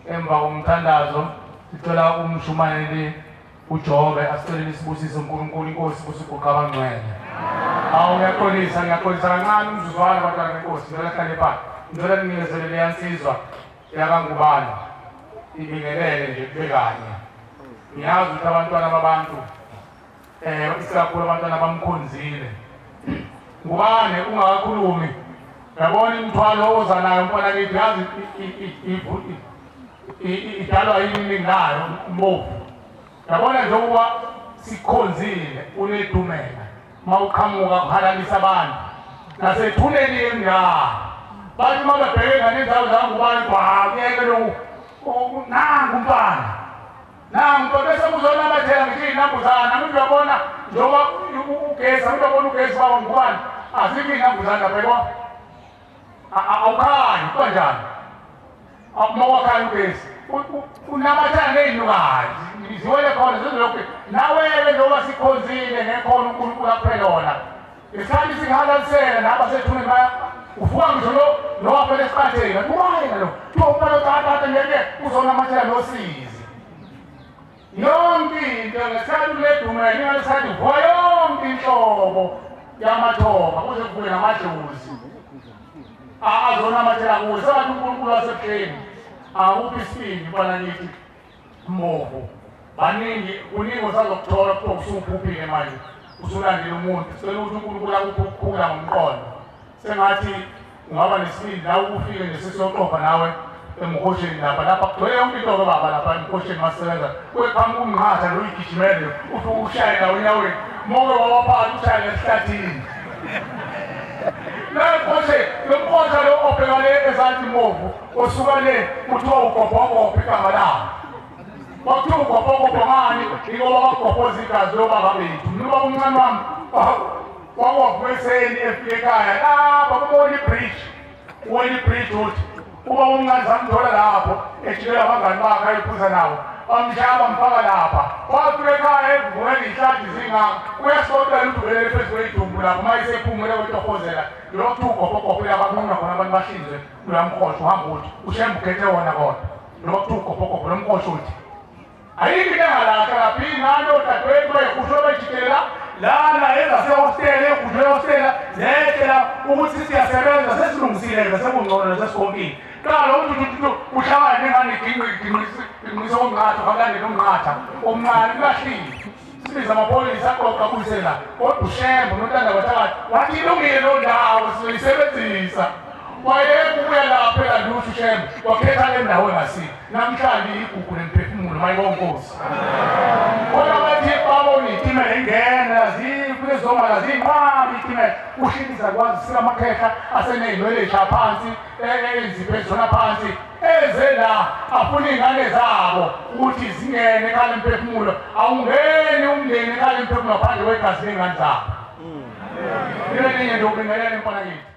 emva komthandazo sicela umshumayeli uJobe asicelele isibusiso uNkulunkulu inkosi kusuguqa abangcwele awu ngiyaxolisa kancane umzuzwana abantwana benkosi ngicela hlale phansi ngicela ninikezele leyansizwa yakangubani ibingelele nje kube kanye ngiyazi ukuthi abantwana babantu isikakhulu abantwana bamkhonzile ngubane ungakakhulumi yabona imithwalo oza nayo mfana kithi yazi idalwa yini ngayo mbovu yabona njengoba sikhonzile unedumela mawuqhamuka kuhalalisa abantu nasethuneni emnyama bathi uma bebheke ngezindawo zangubani kuyeke lokhu nangu umfana nangu bese kuzonamathela ngisho iy'nambuzana umuntu uyabona njengoba ugesi umuntu uyabona ugesi baba ngubani azikho iy'nambuzana lapha awukhanyi kanjani uma wakhanya ugesi unamathela ngey'nukazi ziwele khona zizolokhu naweke njengoba sikhonzile ngekhona uNkulunkulu aphe lona isikhathi singahalalisela nabasethuneni uvuka ngisho nowafela esiqatheni kubayena lo kuthiwa umfana othathatha ngeke uzonamathela nosizi yonke into ngesikhathi uledumela ingalesikathi uvuka yonke yonke inhlobo yamathoba kuze kubuye namadlozi azonamathela kuwo sengathi uNkulunkulu wasebuhleni akuphi isibindi bana ngithi Mmovu baningi kuningi osazokuthola kuthiwa usuphuphile manje usulandile umuntu sicela ukuthi uNkulunkulu akuphe ukukhula ngomqondo sengathi ungaba nesibindi la ukufike nje sesiyoqopha nawe emhosheni lapha kugcwele yonke into baba lapha emhosheni masebenza kweqhamuka umnqatha lo uyigijimele uthi ushaye nawe enyaweni moke wawaphakathi ushaye esihlathini lomkhosha lo obhekane ezanti Mmovu osuka le kuthiwa ugobhogobho igama lawo kwakuthiwa ugobhogobho ngani ikoba bagobhoza igazi lobaba bethu nobaba omncane wami wakwavumeseni efike ekhaya lapha kubona ibridge uthi uba omncane zamthola lapho ejikela abangani bakhe ayiphuza nawo bamshaya bamfaka lapha wafika ekhaya evukela iy'hlathi zingako uyasibopela ukuthi uvelele phezu kwey'dumbu lapho uma isephumule kwetohozela lokuthiwa ugobhogobho labanquna khona abantu bahlinzwe kuyamkhosha uhamba uthi ushembe ukhethe wona kodwa lokuthiwa ugobhogobho lomkhosha uthi ayikho into engalahla kaphini ngani odadewethu bayihusho bayijikelela lana ezasehostela egudle ehostela zehlela ukuthi siyasebenza sesilungisilele sekungcono sesikonkile qala ukuthi uhlangane nengane ginqise omnqatha kamlandela omnqatha omncane kulahlile sibiza amapholisa aqoqa abuyisela kodwa ushembe nontanda bathakathi wathi ilungile loo ndawo sizoyisebenzisa wayebuya lapha elanduthi ushembe wakhetha le ndawo engasile namhlanje igugu lemphefumulo mayibonkosi kodwa bathi babona itimela ingena zifulezongala zinqabi itimela ushilisa kwazi sikamakheha aseney'nwele ey'sha phansi eziphe zona phansi eze la afuna iy'ngane zabo ukuthi zingene ekhaya lemphefumulo awungeni umndeni ekhaya lemphefumulo ngaphandle kwegazi ley'ngane zabo ibe ninye nje ubingelele mfana kithi